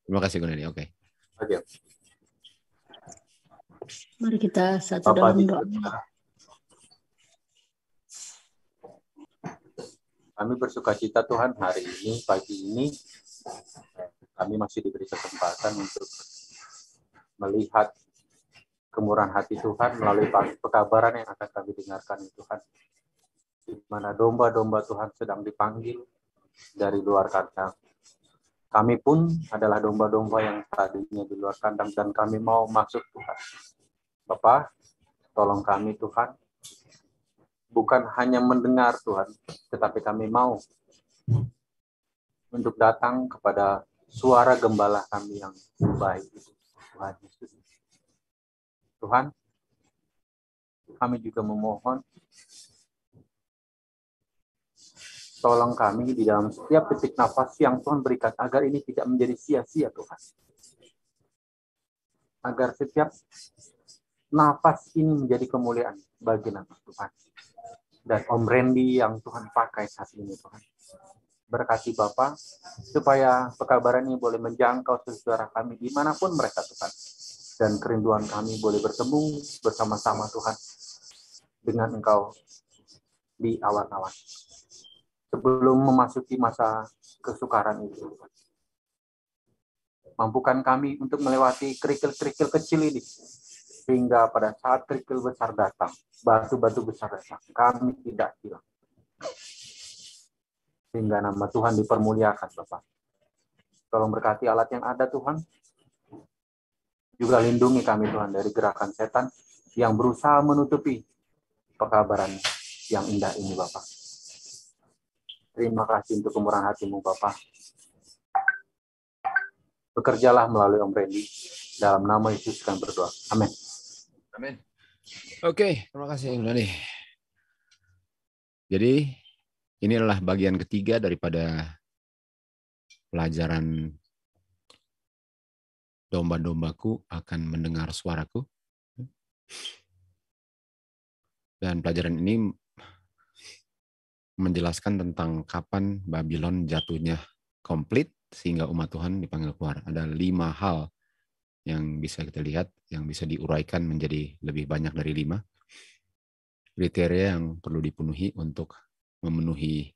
Terima kasih Gunadi. Oke. Oke. Mari kita satu Bapak dalam di doa. surga, kami bersuka cita Tuhan hari ini, pagi ini, kami masih diberi kesempatan untuk melihat kemurahan hati Tuhan melalui pekabaran yang akan kami dengarkan Tuhan. Di mana domba-domba Tuhan sedang dipanggil dari luar kandang. Kami pun adalah domba-domba yang tadinya di luar kandang dan kami mau masuk Tuhan. Bapak, tolong kami Tuhan, bukan hanya mendengar Tuhan, tetapi kami mau untuk datang kepada suara gembala kami yang baik itu, Tuhan Yesus. Tuhan, kami juga memohon, tolong kami di dalam setiap detik nafas yang Tuhan berikan, agar ini tidak menjadi sia-sia Tuhan. Agar setiap nafas ini menjadi kemuliaan bagi nama Tuhan. Dan Om Randy yang Tuhan pakai saat ini Tuhan. Berkati Bapa, supaya pekabaran ini boleh menjangkau saudara kami dimanapun mereka Tuhan. Dan kerinduan kami boleh bertemu bersama-sama Tuhan dengan Engkau di awan-awan. Sebelum memasuki masa kesukaran itu Tuhan. Mampukan kami untuk melewati kerikil-kerikil kecil ini. Sehingga pada saat kerikil besar datang, batu-batu besar datang, kami tidak hilang. Sehingga nama Tuhan dipermuliakan, Bapak. Tolong berkati alat yang ada, Tuhan. Juga lindungi kami, Tuhan, dari gerakan setan yang berusaha menutupi pekabaran yang indah ini, Bapak. Terima kasih untuk kemurahan hati-Mu, Bapak. Bekerjalah melalui Om Randy. Dalam nama Yesus kami berdoa. Amin. Amin. Oke, terima kasih Gunadi. Jadi ini adalah bagian ketiga daripada pelajaran domba-dombaku akan mendengar suaraku. Dan pelajaran ini menjelaskan tentang kapan Babylon jatuhnya komplit sehingga umat Tuhan dipanggil keluar. Ada 5 hal yang bisa kita lihat, yang bisa diuraikan menjadi lebih banyak dari 5. Kriteria yang perlu dipenuhi untuk memenuhi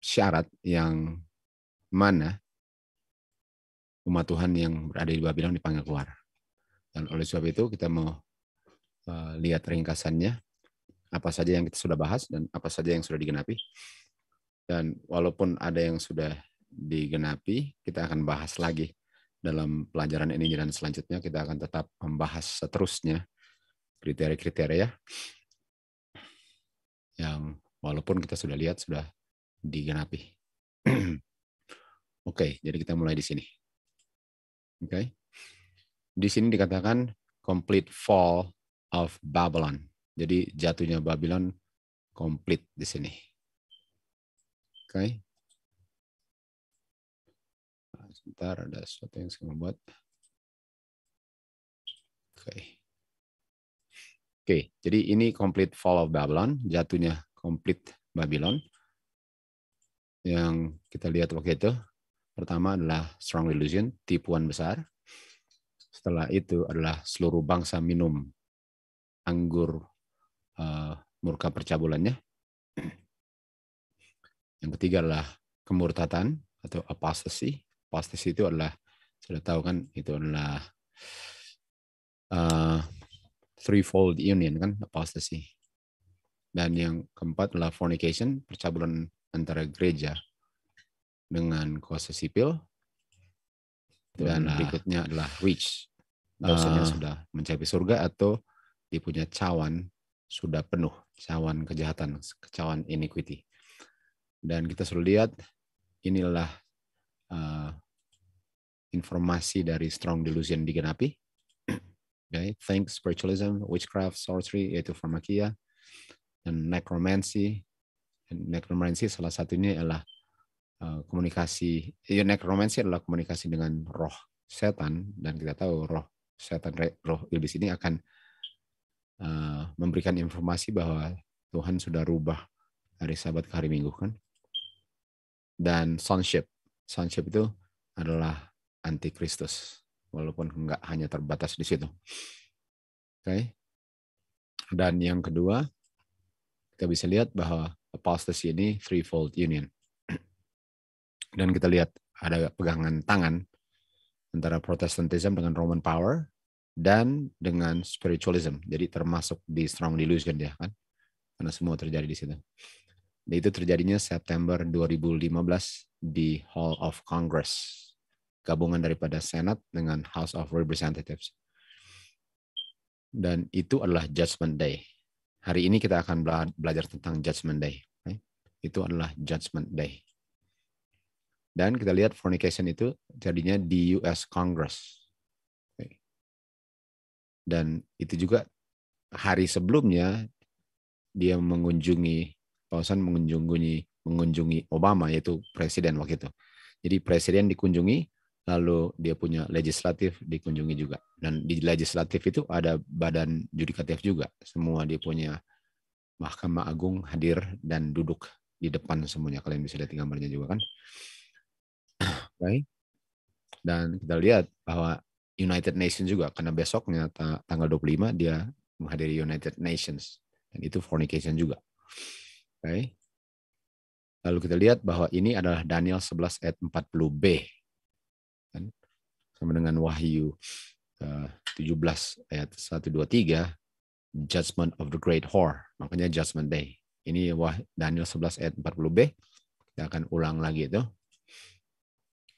syarat yang mana umat Tuhan yang berada di Babylon dipanggil keluar. Dan oleh sebab itu kita mau lihat ringkasannya, apa saja yang kita sudah bahas dan apa saja yang sudah digenapi. Dan walaupun ada yang sudah digenapi, kita akan bahas lagi dalam pelajaran ini dan selanjutnya kita akan tetap membahas seterusnya kriteria-kriteria yang walaupun kita sudah lihat sudah digenapi. Oke, jadi kita mulai di sini. Oke. Di sini dikatakan complete fall of Babylon. Jadi jatuhnya Babylon komplit di sini. Oke. Sebentar, ada sesuatu yang saya membuat. Oke, jadi ini complete fall of Babylon, jatuhnya complete Babylon. Yang kita lihat waktu itu, pertama adalah strong delusion, tipuan besar. Setelah itu adalah seluruh bangsa minum anggur murka percabulannya. Yang ketiga adalah kemurtatan atau apostasy. Apostasy itu adalah, sudah tahu kan, itu adalah threefold union kan, apostasy. Dan yang keempat adalah fornication, percabulan antara gereja dengan kuasa sipil. Dan berikutnya adalah rich, dosanya sudah mencapai surga atau dia punya cawan sudah penuh, cawan kejahatan, cawan iniquity. Dan kita sudah lihat inilah informasi dari strong delusion digenapi. Okay. Think, spiritualism, witchcraft, sorcery, yaitu pharmakia, dan necromancy. Necromancy salah satunya adalah komunikasi. Necromancy adalah komunikasi dengan roh setan, dan kita tahu roh setan, roh iblis ini akan memberikan informasi bahwa Tuhan sudah rubah hari Sabat ke hari Minggu kan. dan sonship. Sonship itu adalah antikristus, walaupun nggak hanya terbatas di situ. Oke. Dan yang kedua, kita bisa lihat bahwa apostasy ini threefold union. Dan kita lihat ada pegangan tangan antara Protestantism dengan Roman power dan dengan spiritualism. Jadi termasuk di strong delusion ya kan. Karena semua terjadi di situ. Dan itu terjadinya September 2015 di Hall of Congress. Gabungan daripada Senate dengan House of Representatives. Dan itu adalah Judgment Day. Hari ini kita akan belajar tentang Judgment Day. Itu adalah Judgment Day. Dan kita lihat fornication itu jadinya di US Congress. Dan itu juga hari sebelumnya dia Pausan mengunjungi Obama, yaitu presiden waktu itu. Jadi presiden dikunjungi, lalu dia punya legislatif dikunjungi juga. Dan di legislatif itu ada badan judikatif juga. Semua dia punya Mahkamah Agung hadir dan duduk di depan semuanya. Kalian bisa lihat gambarnya juga kan. Baik. Dan kita lihat bahwa United Nations juga, karena besoknya tanggal 25 dia menghadiri United Nations. Dan itu fornication juga. Okay. Lalu kita lihat bahwa ini adalah Daniel 11 ayat 40b. Kan? Sama dengan Wahyu 17 ayat 123, Judgment of the Great Whore. Makanya Judgment Day. Ini Daniel 11 ayat 40b. Kita akan ulang lagi itu.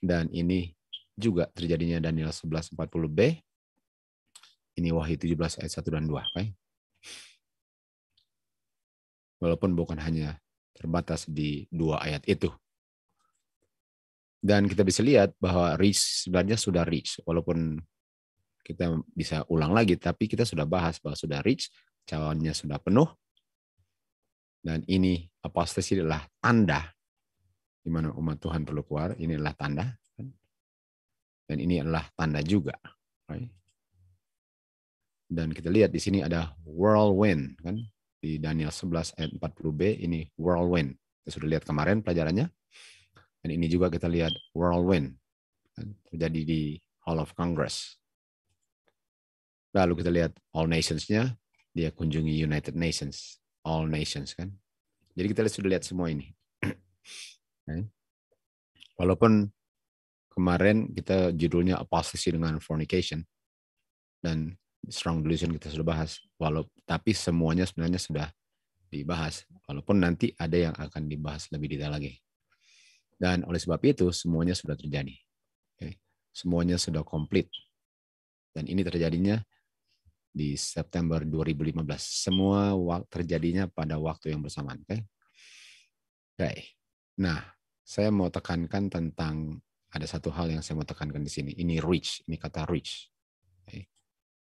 Dan ini juga terjadinya Daniel 11 40b. Ini Wahyu 17 ayat 1 dan 2. Okay? Walaupun bukan hanya terbatas di 2 ayat itu. Dan kita bisa lihat bahwa reach sebenarnya sudah reach. Walaupun kita bisa ulang lagi, tapi kita sudah bahas bahwa sudah reach, cawannya sudah penuh. Dan ini apostasy adalah tanda di mana umat Tuhan perlu keluar. Ini adalah tanda. Dan ini adalah tanda juga. Dan kita lihat di sini ada whirlwind, kan? Di Daniel 11 ayat 40b ini whirlwind. Kita sudah lihat kemarin pelajarannya. Dan ini juga kita lihat whirlwind. Kan? Terjadi di Hall of Congress. Lalu kita lihat all nations-nya. Dia kunjungi United Nations. All nations kan. Jadi kita sudah lihat semua ini. Walaupun kemarin kita judulnya apostasy dengan fornication. Dan strong delusion kita sudah bahas, tapi semuanya sebenarnya sudah dibahas, walaupun nanti ada yang akan dibahas lebih detail lagi. Dan oleh sebab itu semuanya sudah terjadi, semuanya sudah komplit, dan ini terjadinya di September 2015. Semua terjadinya pada waktu yang bersamaan. Nah, saya mau tekankan tentang ada satu hal yang saya mau tekankan di sini. Ini reach, ini kata reach.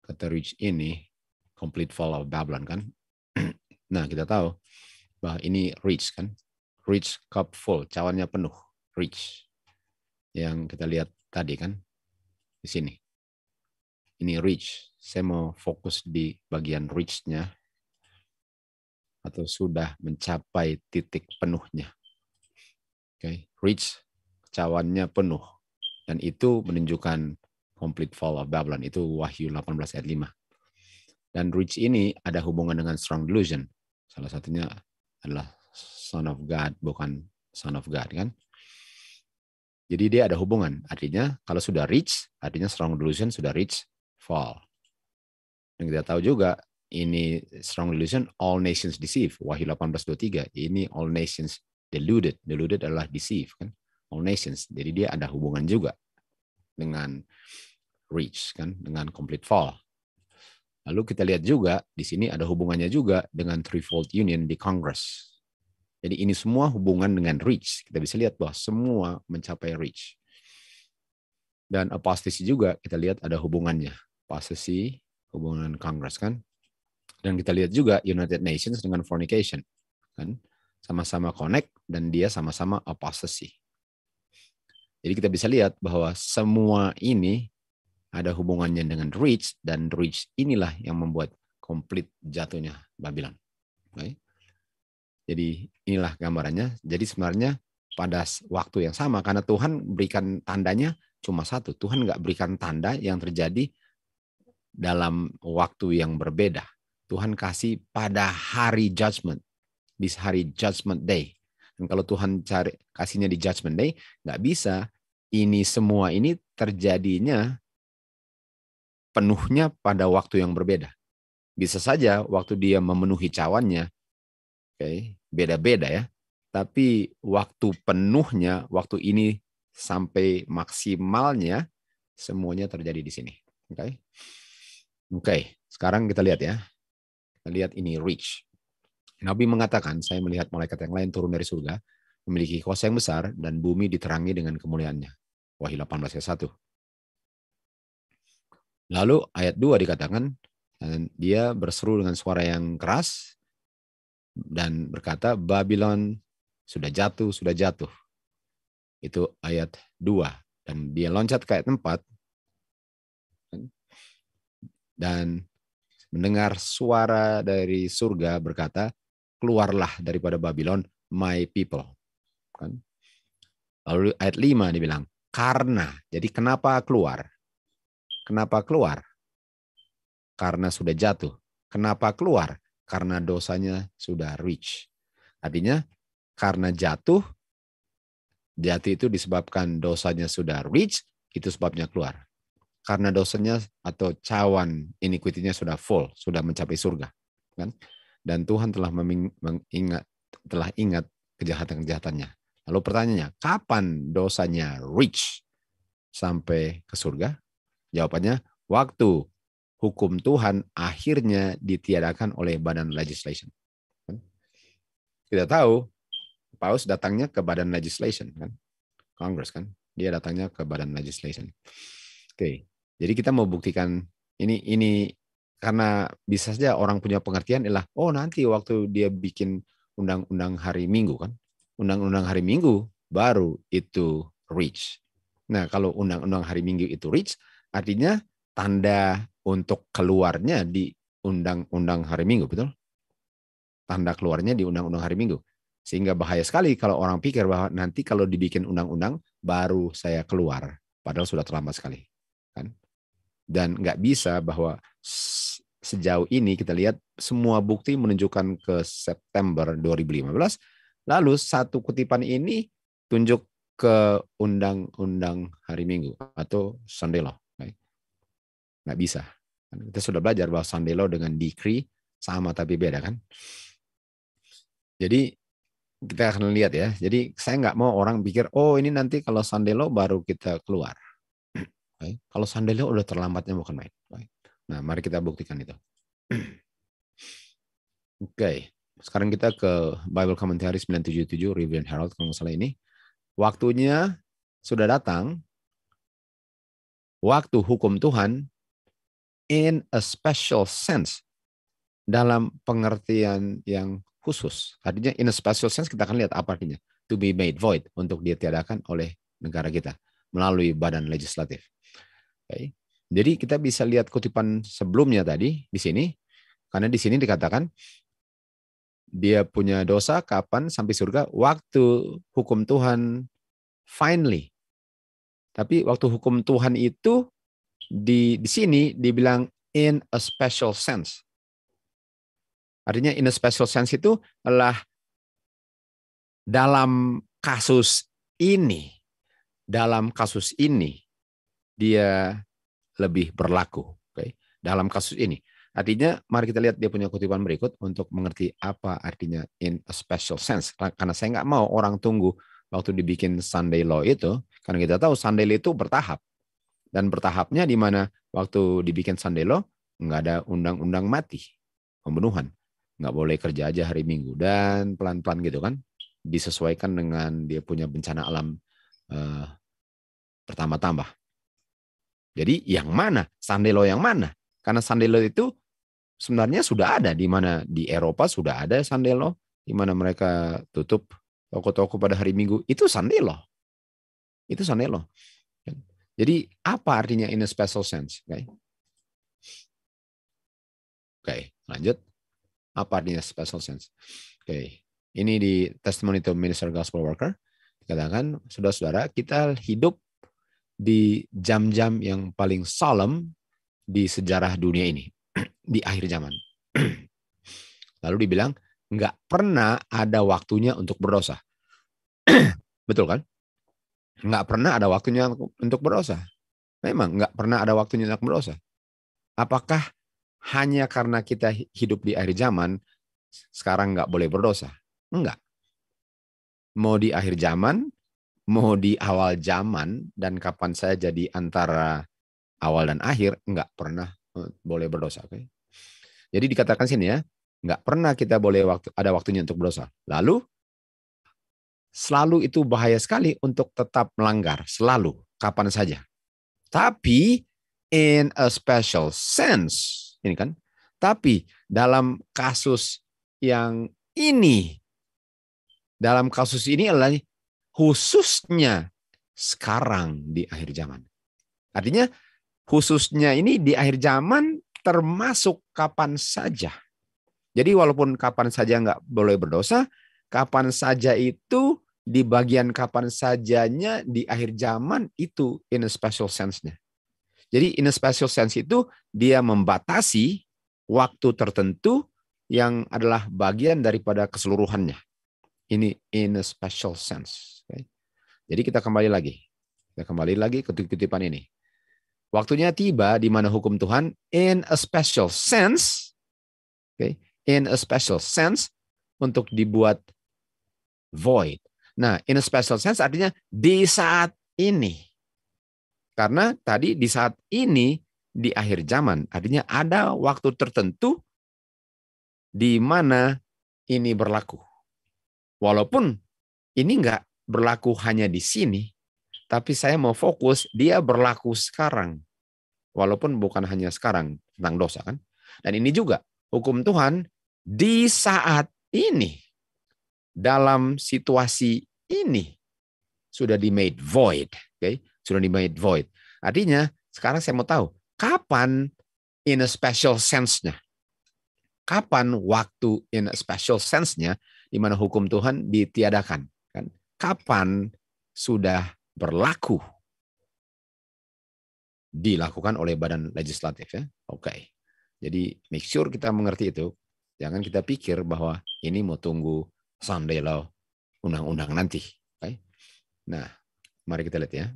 Kata reach ini complete fall of Babylon kan. Nah, kita tahu bahwa ini reach kan. Reach cup full, cawannya penuh. Reach. Yang kita lihat tadi kan di sini. Ini reach. Saya mau fokus di bagian reach-nya atau sudah mencapai titik penuhnya. Reach, cawannya penuh. Dan itu menunjukkan complete fall of Babylon. Itu Wahyu 18 ayat 5. Dan reach ini ada hubungan dengan strong delusion. Salah satunya adalah son of God, bukan son of God kan. Jadi dia ada hubungan. Artinya kalau sudah reach, artinya strong delusion sudah reach fall. Dan kita tahu juga ini strong delusion, all nations deceive. Wahyu 18:23. Ini all nations deluded. Deluded adalah deceive kan. All nations. Jadi dia ada hubungan juga dengan reach kan, dengan complete fall. Lalu kita lihat juga di sini ada hubungannya juga dengan threefold union di Congress. Jadi ini semua hubungan dengan reach. Kita bisa lihat bahwa semua mencapai reach. Dan apostasy juga kita lihat ada hubungannya. Apostasy hubungan Congress kan. Dan kita lihat juga United Nations dengan fornication kan, sama-sama connect dan dia sama-sama apostasy. Jadi kita bisa lihat bahwa semua ini ada hubungannya dengan reach, dan reach inilah yang membuat komplit jatuhnya Babylon. Okay? Jadi inilah gambarannya. Jadi sebenarnya pada waktu yang sama, karena Tuhan berikan tandanya cuma satu. Tuhan nggak berikan tanda yang terjadi dalam waktu yang berbeda. Tuhan kasih pada hari judgment, di hari judgment day. Dan kalau Tuhan kasihnya di judgment day, nggak bisa ini semua ini terjadinya penuhnya pada waktu yang berbeda. Bisa saja waktu dia memenuhi cawannya, beda-beda ya. Tapi waktu penuhnya, waktu ini sampai maksimalnya, semuanya terjadi di sini. Oke, sekarang kita lihat ya. Kita lihat ini reach. Nabi mengatakan, saya melihat malaikat yang lain turun dari surga, memiliki kuasa yang besar, dan bumi diterangi dengan kemuliaannya. Wahyu 18 ayat 1. Lalu ayat 2 dikatakan, dan dia berseru dengan suara yang keras, dan berkata, Babylon sudah jatuh, sudah jatuh. Itu ayat 2. Dan dia loncat ke ayat 4, dan mendengar suara dari surga berkata, keluarlah daripada Babylon, my people. Kan? Lalu ayat 5 dibilang, karena. Jadi kenapa keluar? Kenapa keluar? Karena sudah jatuh. Kenapa keluar? Karena dosanya sudah reach. Artinya karena jatuh itu disebabkan dosanya sudah reach, itu sebabnya keluar. Karena dosanya atau cawan iniquity-nya sudah full, sudah mencapai surga. Kan? Dan Tuhan telah ingat kejahatan-kejahatannya. Lalu pertanyaannya, kapan dosanya reach sampai ke surga? Jawabannya, waktu hukum Tuhan akhirnya ditiadakan oleh badan legislation. Kita tahu, Paus datangnya ke badan legislation, kan? Congress, kan? Dia datangnya ke badan legislation. Oke, jadi kita mau buktikan ini karena bisa saja orang punya pengertian adalah, oh nanti waktu dia bikin undang-undang hari Minggu, kan? Undang-undang hari Minggu baru itu reach. Nah, kalau undang-undang hari Minggu itu reach, artinya tanda untuk keluarnya di undang-undang hari Minggu, betul? Tanda keluarnya di undang-undang hari Minggu. Sehingga bahaya sekali kalau orang pikir bahwa nanti kalau dibikin undang-undang baru saya keluar. Padahal sudah terlambat sekali. Kan? Dan nggak bisa bahwa sejauh ini kita lihat semua bukti menunjukkan ke September 2015. Lalu satu kutipan ini tunjuk ke undang-undang hari Minggu atau Sunday Law. Nggak bisa. Kita sudah belajar bahwa Sunday Law dengan decree sama tapi beda, kan? Jadi kita akan lihat ya. Jadi saya nggak mau orang pikir, oh ini nanti kalau Sunday Law baru kita keluar. Kalau Sunday Law udah terlambatnya bukan main. Nah, mari kita buktikan itu. Oke, sekarang kita ke Bible Commentary 977 Review and Herald kalau nggak salah ini. Waktunya sudah datang. Waktu hukum Tuhan in a special sense, dalam pengertian yang khusus. Artinya in a special sense kita akan lihat apa artinya. To be made void, untuk ditiadakan oleh negara kita melalui badan legislatif. Okay. Jadi kita bisa lihat kutipan sebelumnya tadi di sini, karena di sini dikatakan dia punya dosa kapan sampai surga? Waktu hukum Tuhan finally. Tapi waktu hukum Tuhan itu di sini dibilang in a special sense. Artinya in a special sense itu adalah dalam kasus ini dia lebih berlaku. Okay? Dalam kasus ini. Artinya mari kita lihat dia punya kutipan berikut untuk mengerti apa artinya in a special sense. Karena saya nggak mau orang tunggu waktu dibikin Sunday Law itu. Karena kita tahu Sunday Law itu bertahap. Dan bertahapnya di mana waktu dibikin Sunday Law nggak ada undang-undang mati. Pembunuhan. Nggak boleh kerja aja hari Minggu. Dan pelan-pelan gitu kan. Disesuaikan dengan dia punya bencana alam bertambah-tambah. Jadi yang mana? Sunday Law yang mana? Karena Sunday Law itu sebenarnya sudah ada. Di mana di Eropa sudah ada Sunday Law. Di mana mereka tutup toko-toko pada hari Minggu. Itu Sunday Law. Itu Sunday Law. Jadi apa artinya in a special sense? Oke, lanjut. Apa artinya special sense? Oke, ini di Testimony to Minister Gospel Worker. Katakan, saudara-saudara, kita hidup di jam-jam yang paling solemn di sejarah dunia ini, di akhir zaman. Lalu dibilang, nggak pernah ada waktunya untuk berdosa. Betul kan? Nggak pernah ada waktunya untuk berdosa. Memang nggak pernah ada waktunya untuk berdosa. Apakah hanya karena kita hidup di akhir zaman, sekarang nggak boleh berdosa? Enggak. Mau di akhir zaman, mau di awal zaman, dan kapan saja di antara awal dan akhir, nggak pernah boleh berdosa. Okay? Jadi dikatakan sini ya, nggak pernah kita boleh ada waktunya untuk berdosa. Lalu, selalu itu bahaya sekali untuk tetap melanggar. Selalu, kapan saja. Tapi, in a special sense, ini kan, tapi dalam kasus yang ini, dalam kasus ini adalah khususnya sekarang di akhir zaman. Artinya khususnya ini di akhir zaman termasuk kapan saja. Jadi walaupun kapan saja nggak boleh berdosa, kapan saja itu di bagian kapan sajanya di akhir zaman itu in a special sense-nya. Jadi in a special sense itu dia membatasi waktu tertentu yang adalah bagian daripada keseluruhannya. Ini in a special sense. Okay. Jadi kita kembali lagi. Kita kembali lagi ke kutipan ini. Waktunya tiba di mana hukum Tuhan in a special sense, okay, in a special sense untuk dibuat void. Nah, in a special sense artinya di saat ini. Karena tadi di saat ini di akhir zaman, artinya ada waktu tertentu di mana ini berlaku. Walaupun ini nggak berlaku hanya di sini, tapi saya mau fokus dia berlaku sekarang. Walaupun bukan hanya sekarang tentang dosa kan. Dan ini juga hukum Tuhan di saat ini, dalam situasi ini sudah di-made void. Okay? Sudah di-made void. Artinya sekarang saya mau tahu kapan in a special sense-nya. Kapan waktu in a special sense-nya di mana hukum Tuhan ditiadakan. Kan? Kapan sudah berlaku dilakukan oleh badan legislatif ya. Oke. Jadi make sure kita mengerti itu. Jangan kita pikir bahwa ini mau tunggu Sunday law undang-undang nanti. Oke. Nah, mari kita lihat ya.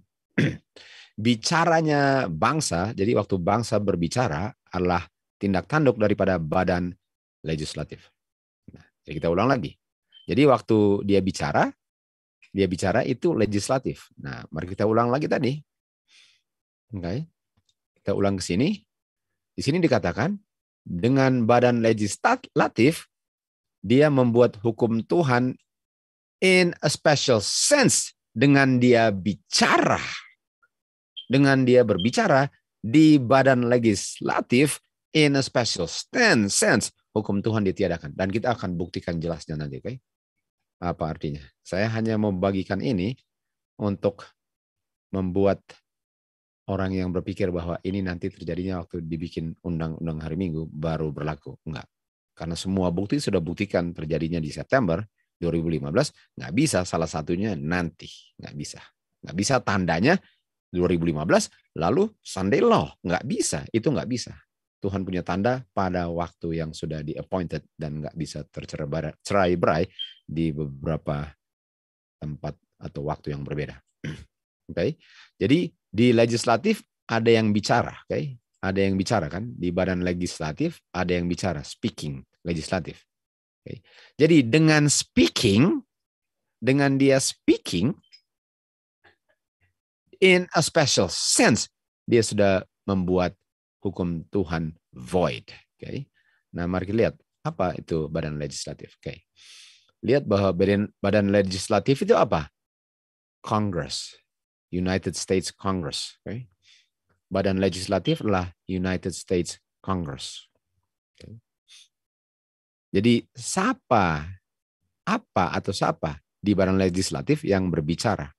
Bicaranya bangsa, jadi waktu bangsa berbicara adalah tindak tanduk daripada badan legislatif. Nah, jadi kita ulang lagi. Jadi waktu dia bicara itu legislatif. Nah, mari kita ulang lagi tadi. Oke. Kita ulang ke sini. Di sini dikatakan dengan badan legislatif dia membuat hukum Tuhan in a special sense dengan dia bicara. Dengan dia berbicara di badan legislatif in a special sense hukum Tuhan ditiadakan dan kita akan buktikan jelasnya nanti, oke? Apa artinya? Saya hanya membagikan ini untuk membuat orang yang berpikir bahwa ini nanti terjadinya waktu dibikin undang-undang hari Minggu baru berlaku. Enggak. Karena semua bukti sudah buktikan terjadinya di September 2015, nggak bisa salah satunya nanti. Nggak bisa. Nggak bisa tandanya 2015 lalu Sunday law. Nggak bisa. Itu nggak bisa. Tuhan punya tanda pada waktu yang sudah di-appointed dan nggak bisa tercerai-berai di beberapa tempat atau waktu yang berbeda. Oke. Jadi di legislatif ada yang bicara, oke? Ada yang bicara kan? Di badan legislatif ada yang bicara, speaking, legislatif. Okay. Jadi dengan speaking, dengan dia speaking in a special sense, dia sudah membuat hukum Tuhan void. Okay. Nah, mari kita lihat apa itu badan legislatif. Okay. Lihat bahwa badan legislatif itu apa? Congress. United States Congress. Okay. Badan legislatif adalah United States Congress. Okay. Jadi siapa di badan legislatif yang berbicara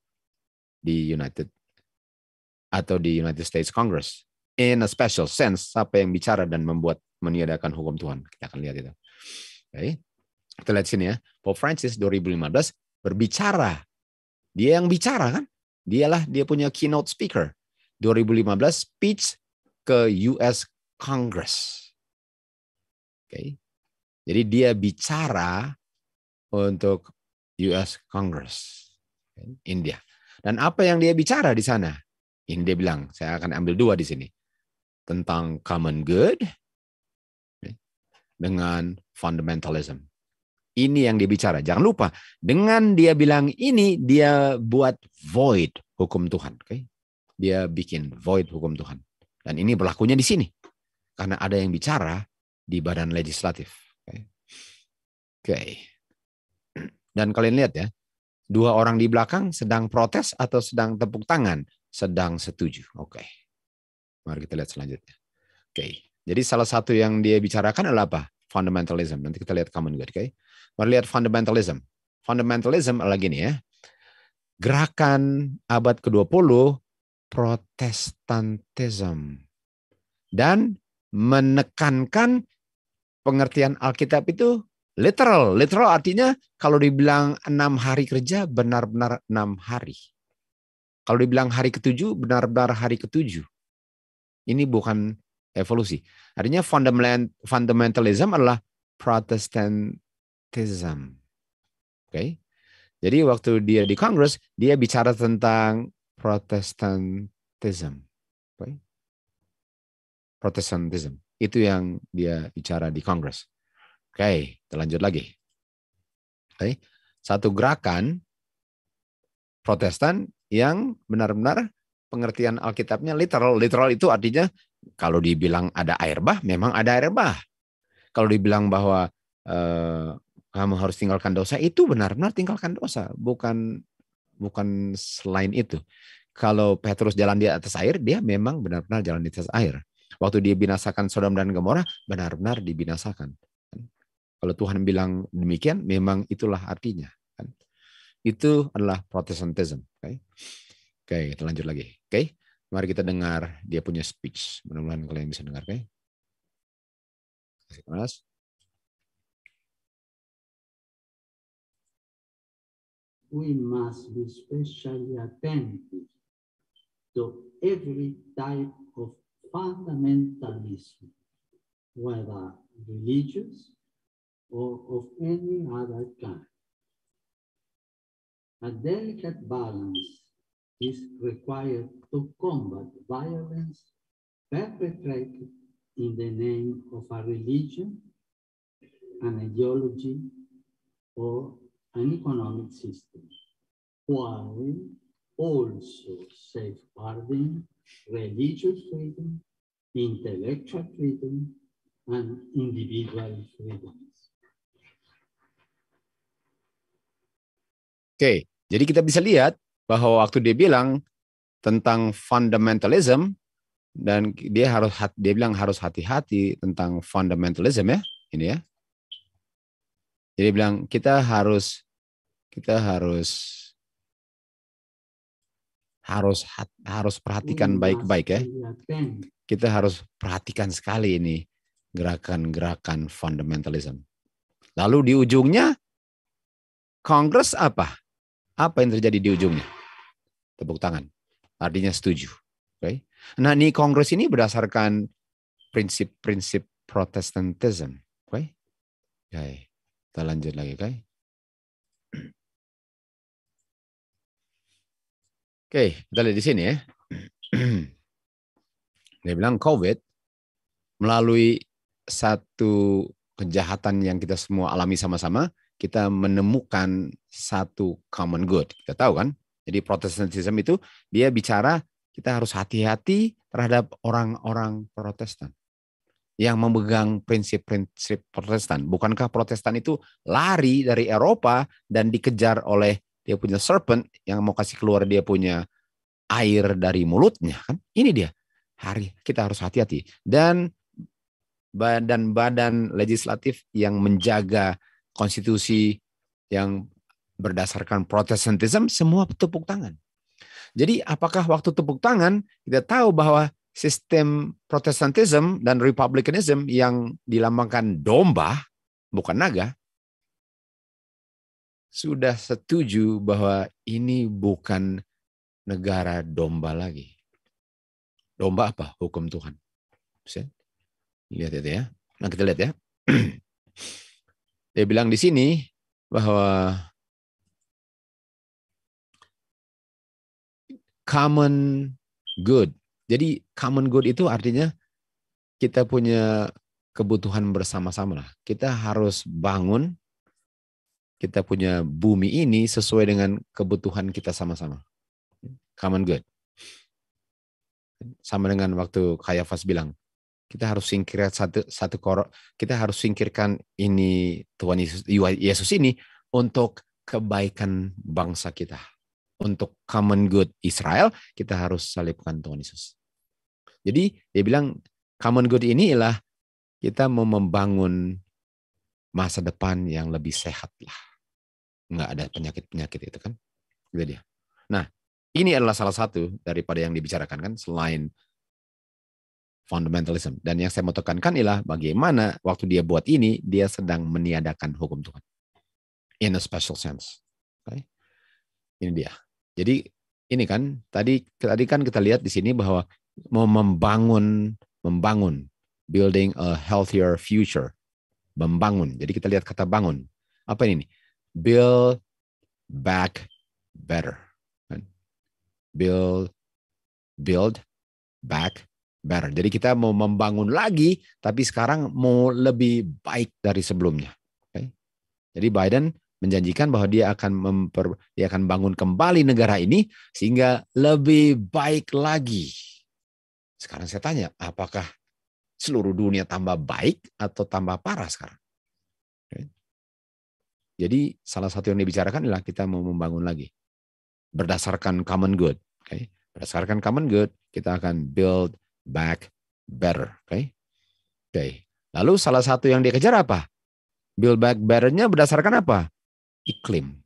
di United States Congress? In a special sense, siapa yang bicara dan meniadakan hukum Tuhan? Kita akan lihat itu. Okay. Kita lihat sini ya. Pope Francis 2015 berbicara Dia yang bicara kan. Dia punya keynote speaker. 2015 speech ke US Congress. Oke. Jadi dia bicara untuk US Congress. India. Dan apa yang dia bicara di sana? Ini dia bilang, saya akan ambil 2 di sini. Tentang common good dengan fundamentalism. Ini yang dia bicara. Jangan lupa, dengan dia bilang ini, dia buat void hukum Tuhan. Okay? Dia bikin void hukum Tuhan. Dan ini berlakunya di sini. Karena ada yang bicara di badan legislatif. Okay. Dan kalian lihat ya, 2 orang di belakang sedang protes atau sedang tepuk tangan? Sedang setuju. Oke. Mari kita lihat selanjutnya. Oke. Jadi salah satu yang dia bicarakan adalah apa? Fundamentalism. Nanti kita lihat common good. Oke. Mari lihat fundamentalism. Fundamentalism adalah gini ya. Gerakan abad ke-20 Protestantism. Dan menekankan pengertian Alkitab itu literal. Literal artinya kalau dibilang 6 hari kerja, benar-benar 6 hari. Kalau dibilang hari ke-7, benar-benar hari ke-7. Ini bukan evolusi. Artinya fundamentalism adalah Protestantism. Oke. Jadi waktu dia di Congress, dia bicara tentang Protestantism. Okay. Protestantism. Itu yang dia bicara di Congress. Oke, kita lanjut lagi. Oke. Satu gerakan Protestan yang benar-benar pengertian Alkitabnya literal. Literal itu artinya kalau dibilang ada air bah, memang ada air bah. Kalau dibilang bahwa kamu harus tinggalkan dosa, itu benar-benar tinggalkan dosa. Bukan selain itu. Kalau Petrus jalan di atas air, dia memang benar-benar jalan di atas air. Waktu dia binasakan Sodom dan Gomora, benar-benar dibinasakan. Kalau Tuhan bilang demikian, memang itulah artinya. Itu adalah Protestantism. Oke, kita lanjut lagi. Oke, mari kita dengar dia punya speech. Mudah-mudahan kalian bisa dengar. Oke, kasih keras. We must be especially attentive to every type of fundamentalism, whether religious or of any other kind. A delicate balance is required to combat violence perpetrated in the name of a religion, an ideology, or an economic system, while also safeguarding religious freedom, intellectual freedom, and individual freedoms. Oke, jadi kita bisa lihat bahwa waktu dia bilang tentang fundamentalism, dan dia bilang harus hati-hati tentang fundamentalism ya, ini ya. Jadi dia bilang kita harus perhatikan baik-baik ya. Kita harus perhatikan sekali ini gerakan-gerakan fundamentalism. Lalu di ujungnya Kongres apa? Apa yang terjadi di ujungnya? Tepuk tangan. Artinya setuju. Okay? Nah, ini Kongres ini berdasarkan prinsip-prinsip Protestantism. Okay? Okay. Kita lanjut lagi. Okay? Oke, kita lihat di sini ya. Dia bilang COVID melalui satu kejahatan yang kita semua alami sama-sama, kita menemukan satu common good. Kita tahu kan? Jadi Protestantism itu dia bicara kita harus hati-hati terhadap orang-orang Protestan yang memegang prinsip-prinsip Protestan. Bukankah Protestan itu lari dari Eropa dan dikejar oleh dia punya serpent yang mau kasih keluar dia punya air dari mulutnya kan? Ini dia. Kita harus hati-hati. Dan badan-badan legislatif yang menjaga konstitusi yang berdasarkan Protestantism semua tepuk tangan. Jadi apakah waktu tepuk tangan kita tahu bahwa sistem Protestantism dan Republicanism yang dilambangkan domba bukan naga sudah setuju bahwa ini bukan negara domba lagi. Domba apa? Hukum Tuhan. Bisa lihat itu ya. Nah, kita lihat ya. Dia bilang di sini bahwa common good. Jadi common good itu artinya kita punya kebutuhan bersama-sama lah. Kita harus bangun, kita punya bumi ini sesuai dengan kebutuhan kita sama-sama. Common good. Sama dengan waktu Kayafas bilang, kita harus singkirkan kita harus singkirkan ini Tuhan Yesus ini untuk kebaikan bangsa kita. Untuk common good Israel, kita harus salibkan Tuhan Yesus. Jadi dia bilang common good ini ialah kita mau membangun masa depan yang lebih sehat lah. Nggak ada penyakit-penyakit itu kan. Itu dia. Nah, ini adalah salah satu daripada yang dibicarakan kan selain fundamentalism. Dan yang saya mau tekankan ialah bagaimana waktu dia buat ini, dia sedang meniadakan hukum Tuhan. In a special sense. Okay? Ini dia. Jadi ini kan, tadi kan kita lihat di sini bahwa mau membangun, building a healthier future. Membangun. Jadi kita lihat kata bangun. Apa ini? Build back better. Build back better. Jadi kita mau membangun lagi, tapi sekarang mau lebih baik dari sebelumnya. Okay? Jadi Biden menjanjikan bahwa dia akan bangun kembali negara ini sehingga lebih baik lagi. Sekarang saya tanya, apakah seluruh dunia tambah baik atau tambah parah sekarang? Okay? Jadi salah satu yang dibicarakan adalah kita mau membangun lagi berdasarkan common good. Okay? Berdasarkan common good, kita akan build back better. Okay? Okay. Lalu salah satu yang dia kejar apa? Build back better-nya berdasarkan apa? Iklim.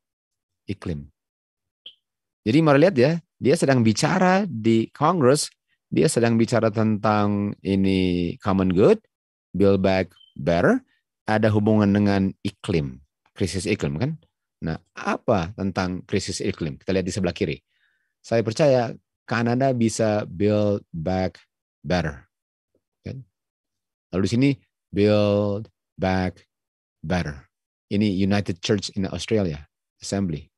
Jadi mari lihat ya, dia sedang bicara di Congress, dia sedang bicara tentang ini common good, build back better, ada hubungan dengan iklim, krisis iklim kan? Nah, apa tentang krisis iklim? Kita lihat di sebelah kiri. Saya percaya Kanada bisa build back better. Kan? Lalu di sini build back better. Ini United Church in Australia, Assembly.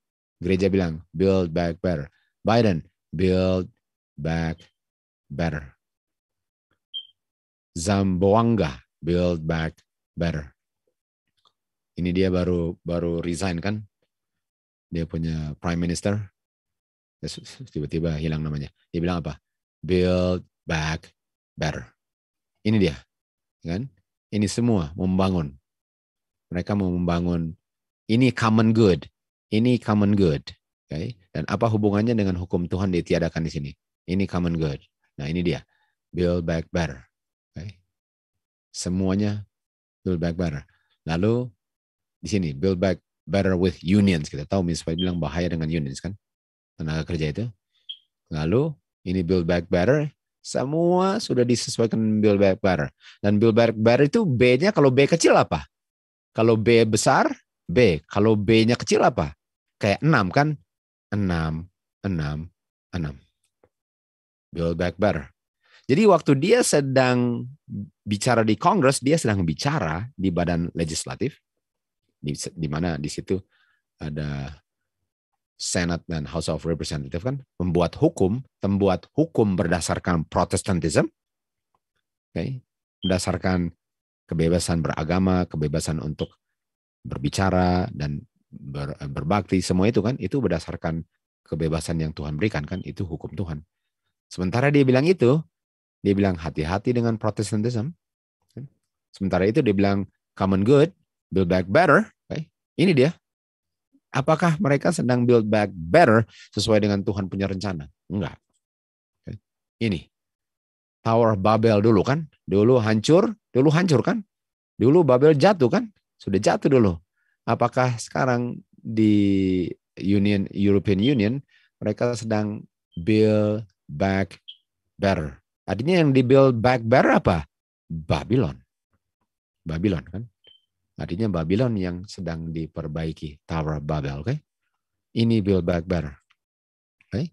Gereja bilang, build back better. Biden, build back better. Zamboanga, build back better. Ini dia baru resign kan? Dia punya Prime Minister. Tiba-tiba hilang namanya. Dia bilang apa? Build back better. Ini dia. Kan? Ini semua membangun. Mereka mau membangun ini common good. Ini common good. Okay? Dan apa hubungannya dengan hukum Tuhan ditiadakan di sini? Ini common good. Nah, ini dia. Build back better. Okay? Semuanya build back better. Lalu di sini build back better with unions. Kita tahu misalnya bilang bahaya dengan unions kan? Tenaga kerja itu. Lalu ini build back better. Semua sudah disesuaikan build back better. Dan build back better itu B-nya kalau B kecil apa? Kalau B besar, B. Kalau B-nya kecil apa? Kayak 6 kan? 6. Build back better. Jadi waktu dia sedang bicara di Kongres, dia sedang bicara di badan legislatif, di mana di situ ada Senate dan House of Representatives kan, membuat hukum berdasarkan Protestantism, okay? Berdasarkan kebebasan beragama, kebebasan untuk berbicara dan berbakti, semua itu kan, itu berdasarkan kebebasan yang Tuhan berikan kan, itu hukum Tuhan. Sementara dia bilang hati-hati dengan Protestantism. Sementara itu dia bilang common good, build back better. Okay? Ini dia. Apakah mereka sedang build back better sesuai dengan Tuhan punya rencana? Enggak. Okay? Ini. Tower Babel dulu kan. Dulu hancur kan. Dulu Babel jatuh kan. Sudah jatuh dulu. Apakah sekarang di European Union mereka sedang build back better? Artinya yang di build back better apa? Babylon kan. Artinya Babylon yang sedang diperbaiki, Tower of Babel. Okay? Ini build back better. Okay?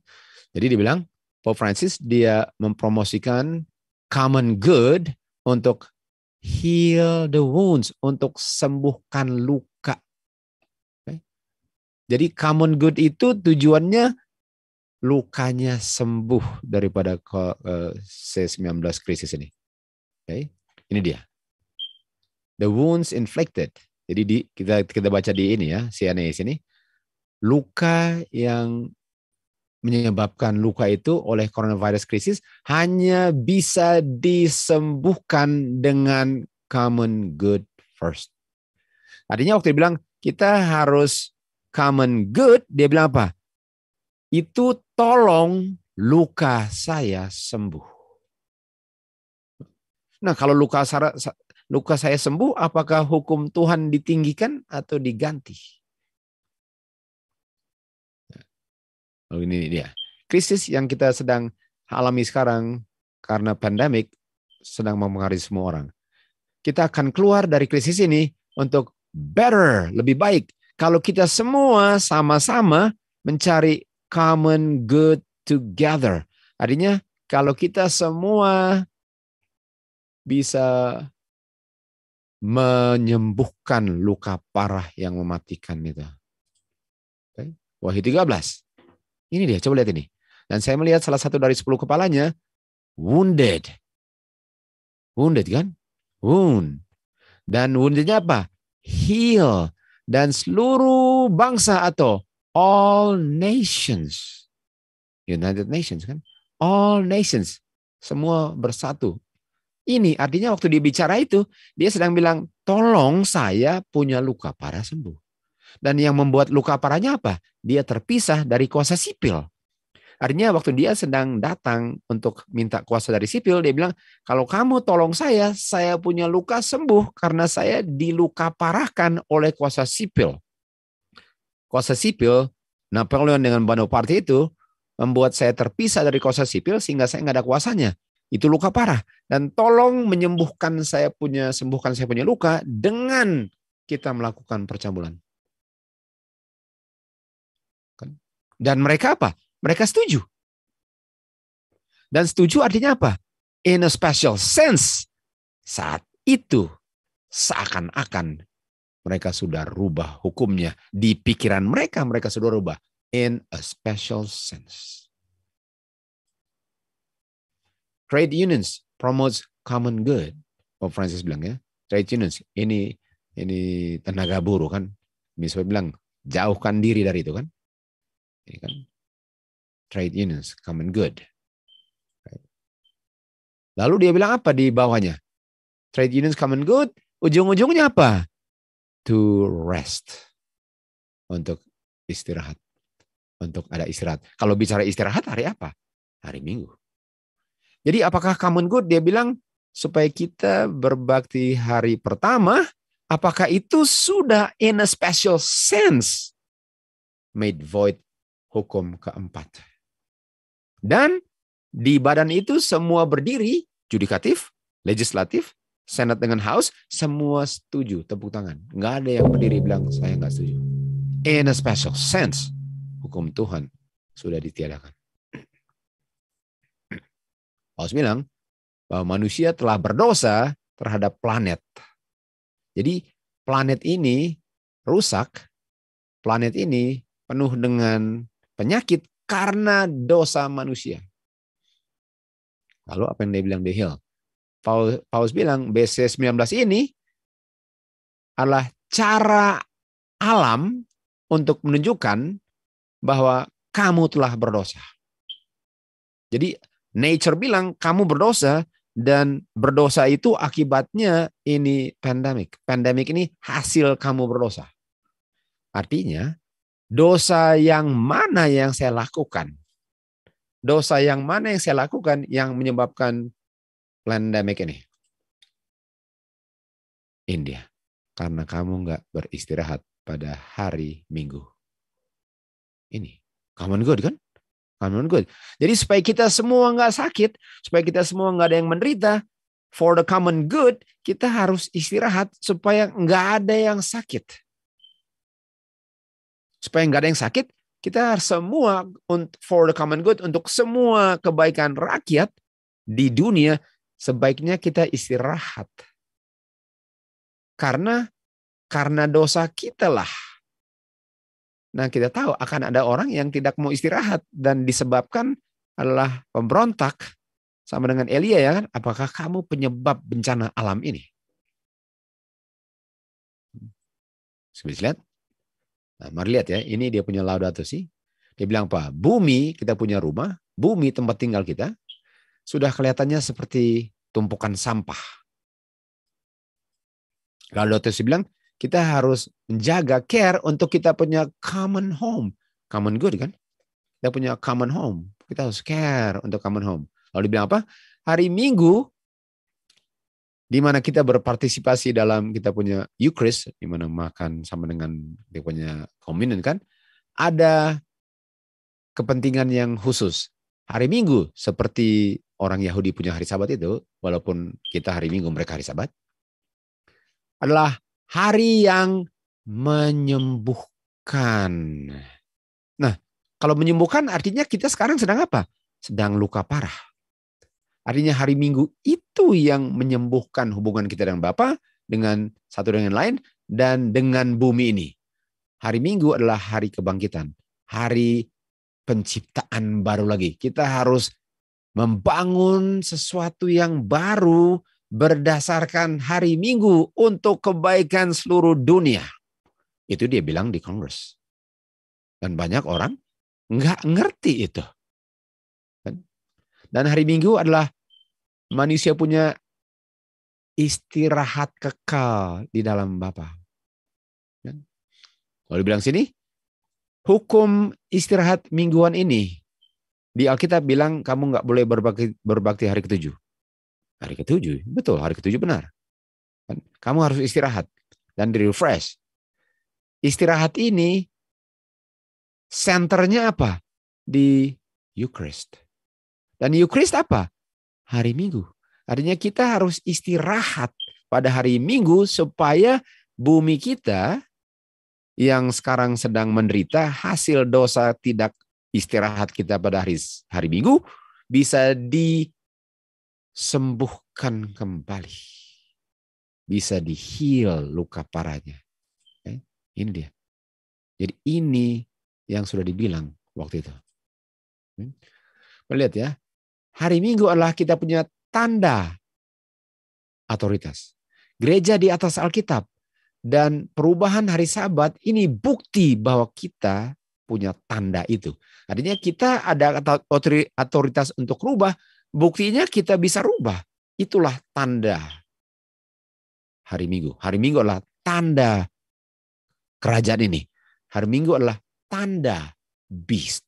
Jadi dibilang, Pope Francis dia mempromosikan common good untuk heal the wounds, untuk sembuhkan luka. Okay? Jadi common good itu tujuannya lukanya sembuh daripada C-19 krisis ini. Okay? Ini dia. The wounds inflicted. Jadi kita baca di ini ya, CNA sini. Luka yang menyebabkan luka itu oleh coronavirus krisis hanya bisa disembuhkan dengan common good first. Artinya waktu dia bilang kita harus common good, dia bilang apa? Itu tolong luka saya sembuh. Nah, kalau luka saya sembuh, apakah hukum Tuhan ditinggikan atau diganti? Oh, ini dia. Krisis yang kita sedang alami sekarang karena pandemik sedang mempengaruhi semua orang. Kita akan keluar dari krisis ini untuk better, lebih baik. Kalau kita semua sama-sama mencari common good together. Artinya kalau kita semua bisa menyembuhkan luka parah yang mematikan itu. Okay. Wahyu 13. Ini dia, coba lihat ini. Dan saya melihat salah satu dari 10 kepalanya wounded. Wounded kan? Wound. Dan woundednya apa? Heal. Dan seluruh bangsa atau all nations. United Nations kan? All nations. Semua bersatu. Ini artinya waktu dia bicara itu, dia sedang bilang, tolong saya punya luka parah sembuh. Dan yang membuat luka parahnya apa? Dia terpisah dari kuasa sipil. Artinya waktu dia sedang datang untuk minta kuasa dari sipil, dia bilang, kalau kamu tolong saya punya luka sembuh karena saya diluka parahkan oleh kuasa sipil. Kuasa sipil, Napoleon dengan Bonaparte itu, membuat saya terpisah dari kuasa sipil sehingga saya nggak ada kuasanya. Itu luka parah. Dan tolong sembuhkan saya punya luka dengan kita melakukan percabulan. Dan mereka apa? Mereka setuju. Dan setuju artinya apa? In a special sense. Saat itu seakan-akan mereka sudah rubah hukumnya. Di pikiran mereka sudah rubah. In a special sense. Trade unions promotes common good. Pope Francis bilang ya. Trade unions ini tenaga buruh kan. Misalnya bilang jauhkan diri dari itu kan. Ini kan trade unions, common good. Lalu dia bilang apa di bawahnya? Trade unions, common good, ujung-ujungnya apa? To rest. Untuk istirahat. Untuk ada istirahat. Kalau bicara istirahat hari apa? Hari Minggu. Jadi apakah common good? Dia bilang supaya kita berbakti hari pertama, apakah itu sudah in a special sense made void hukum keempat. Dan di badan itu semua berdiri, judikatif, legislatif, senat dengan house, semua setuju, tepuk tangan. Nggak ada yang berdiri bilang, saya nggak setuju. In a special sense, hukum Tuhan sudah ditiadakan. Paulus bilang bahwa manusia telah berdosa terhadap planet. Jadi planet ini rusak, planet ini penuh dengan penyakit karena dosa manusia. Lalu apa yang dia bilang di Hill? Paulus bilang BC-19 ini adalah cara alam untuk menunjukkan bahwa kamu telah berdosa. Jadi nature bilang kamu berdosa dan berdosa itu akibatnya ini pandemik. Pandemik ini hasil kamu berdosa. Artinya dosa yang mana yang saya lakukan? Dosa yang mana yang saya lakukan yang menyebabkan pandemik ini? India. Karena kamu nggak beristirahat pada hari Minggu. Ini. Common good kan? Common good. Jadi supaya kita semua nggak sakit, supaya kita semua nggak ada yang menderita, for the common good, kita harus istirahat supaya nggak ada yang sakit. Supaya nggak ada yang sakit, kita harus semua for the common good, untuk semua kebaikan rakyat di dunia, sebaiknya kita istirahat. Karena dosa kita lah. Nah, kita tahu akan ada orang yang tidak mau istirahat dan disebabkan adalah pemberontak sama dengan Elia, ya kan? Apakah kamu penyebab bencana alam ini? Bisa lihat? Nah, mari lihat ya, ini dia punya Laudato Si. Dia bilang apa? Bumi, kita punya rumah, bumi tempat tinggal kita, sudah kelihatannya seperti tumpukan sampah. Laudato Si bilang, kita harus menjaga, care untuk kita punya common home. Common good kan? Kita punya common home. Kita harus care untuk common home. Lalu dibilang apa? Hari Minggu, di mana kita berpartisipasi dalam kita punya Eucharist, di mana makan sama dengan dia punya komunion kan, ada kepentingan yang khusus. Hari Minggu, seperti orang Yahudi punya hari Sabat itu, walaupun kita hari Minggu, mereka hari Sabat, adalah hari yang menyembuhkan. Nah, kalau menyembuhkan artinya kita sekarang sedang apa? Sedang luka parah. Artinya hari Minggu itu yang menyembuhkan hubungan kita dengan Bapa, dengan satu dengan lain, dan dengan bumi ini. Hari Minggu adalah hari kebangkitan. Hari penciptaan baru lagi. Kita harus membangun sesuatu yang baru berdasarkan hari Minggu untuk kebaikan seluruh dunia. Itu dia bilang di Kongres. Dan banyak orang nggak ngerti itu. Dan hari Minggu adalah manusia punya istirahat kekal di dalam Bapa. Kalau dibilang sini, hukum istirahat mingguan ini, di Alkitab bilang kamu nggak boleh berbakti hari ke-7. Hari ke-7, betul, hari ke-7 benar. Kamu harus istirahat dan di-refresh. Istirahat ini, senternya apa? Di Eucharist. Dan Eucharist apa? Hari Minggu. Artinya kita harus istirahat pada hari Minggu supaya bumi kita yang sekarang sedang menderita hasil dosa tidak istirahat kita pada hari Minggu bisa disembuhkan kembali. Bisa di-heal luka parahnya. Ini dia. Jadi ini yang sudah dibilang waktu itu. Lihat ya. Hari Minggu adalah kita punya tanda otoritas. Gereja di atas Alkitab. Dan perubahan hari Sabat ini bukti bahwa kita punya tanda itu. Artinya kita ada otoritas untuk rubah. Buktinya kita bisa rubah. Itulah tanda hari Minggu. Hari Minggu adalah tanda kerajaan ini. Hari Minggu adalah tanda beast.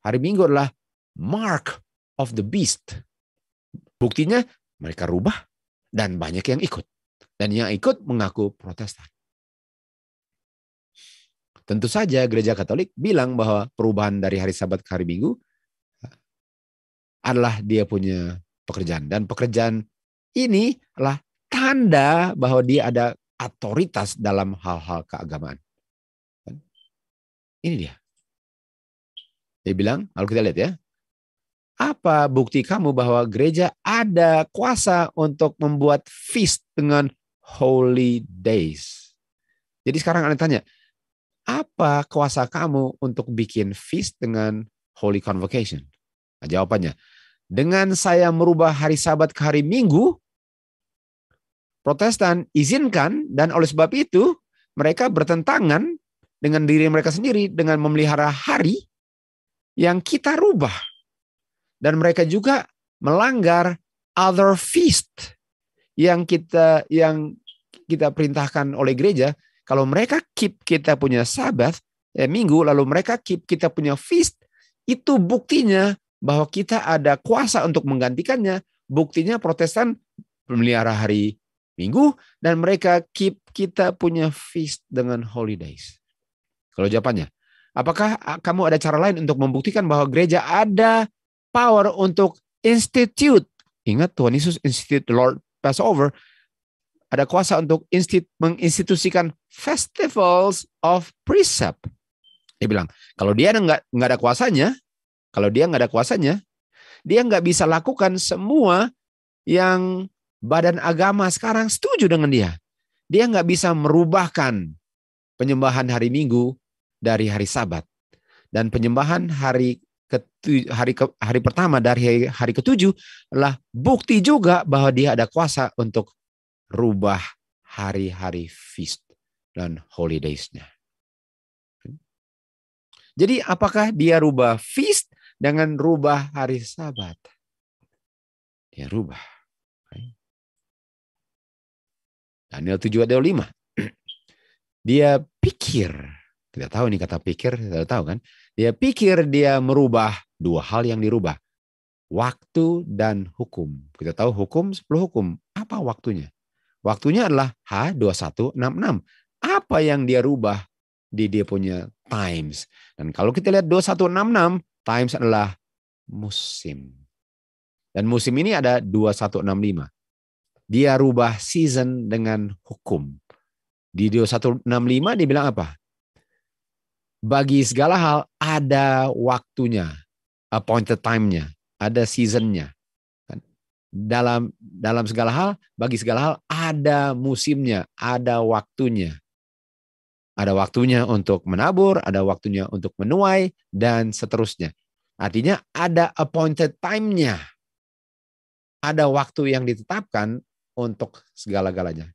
Hari Minggu adalah mark of the beast. Buktinya mereka rubah dan banyak yang ikut. Dan yang ikut mengaku Protestan. Tentu saja Gereja Katolik bilang bahwa perubahan dari hari Sabat ke hari Minggu adalah dia punya pekerjaan. Dan pekerjaan ini adalah tanda bahwa dia ada otoritas dalam hal-hal keagamaan. Ini dia. Dia bilang, lalu kita lihat ya. Apa bukti kamu bahwa gereja ada kuasa untuk membuat feast dengan holy days? Jadi sekarang Anda tanya, apa kuasa kamu untuk bikin feast dengan holy convocation? Nah, jawabannya, dengan saya merubah hari Sabat ke hari Minggu, Protestan izinkan, dan oleh sebab itu mereka bertentangan dengan diri mereka sendiri dengan memelihara hari yang kita rubah. Dan mereka juga melanggar other feast yang kita perintahkan oleh gereja. Kalau mereka keep kita punya Sabat, Minggu, lalu mereka keep kita punya feast, itu buktinya bahwa kita ada kuasa untuk menggantikannya. Buktinya Protestan memelihara hari Minggu dan mereka keep kita punya feast dengan holidays. Kalau jawabannya, apakah kamu ada cara lain untuk membuktikan bahwa gereja ada power untuk institute? Ingat Tuhan Yesus institute the Lord Passover, ada kuasa untuk menginstitusikan festivals of precept. Dia bilang, kalau dia nggak ada kuasanya, dia nggak bisa lakukan semua yang badan agama sekarang setuju dengan dia. Dia nggak bisa merubahkan penyembahan hari Minggu dari hari Sabat, dan penyembahan hari pertama dari hari ke-7 adalah bukti juga bahwa dia ada kuasa untuk rubah hari-hari feast dan holidays-nya. Jadi apakah dia rubah feast dengan rubah hari Sabat? Dia rubah. Daniel 7 ayat 5. Dia pikir, kita tahu nih kata pikir, kita tahu kan? Dia pikir dia merubah dua hal yang dirubah. Waktu dan hukum. Kita tahu hukum 10 hukum. Apa waktunya? Waktunya adalah H2166. Apa yang dia rubah di dia punya times? Dan kalau kita lihat 2166, times adalah musim. Dan musim ini ada 2165. Dia rubah season dengan hukum. Di 2165 dia bilang apa? Bagi segala hal ada waktunya, appointed time-nya, ada season-nya. Dalam segala hal, bagi segala hal ada musimnya, ada waktunya. Ada waktunya untuk menabur, ada waktunya untuk menuai, dan seterusnya. Artinya ada appointed time-nya. Ada waktu yang ditetapkan untuk segala-galanya.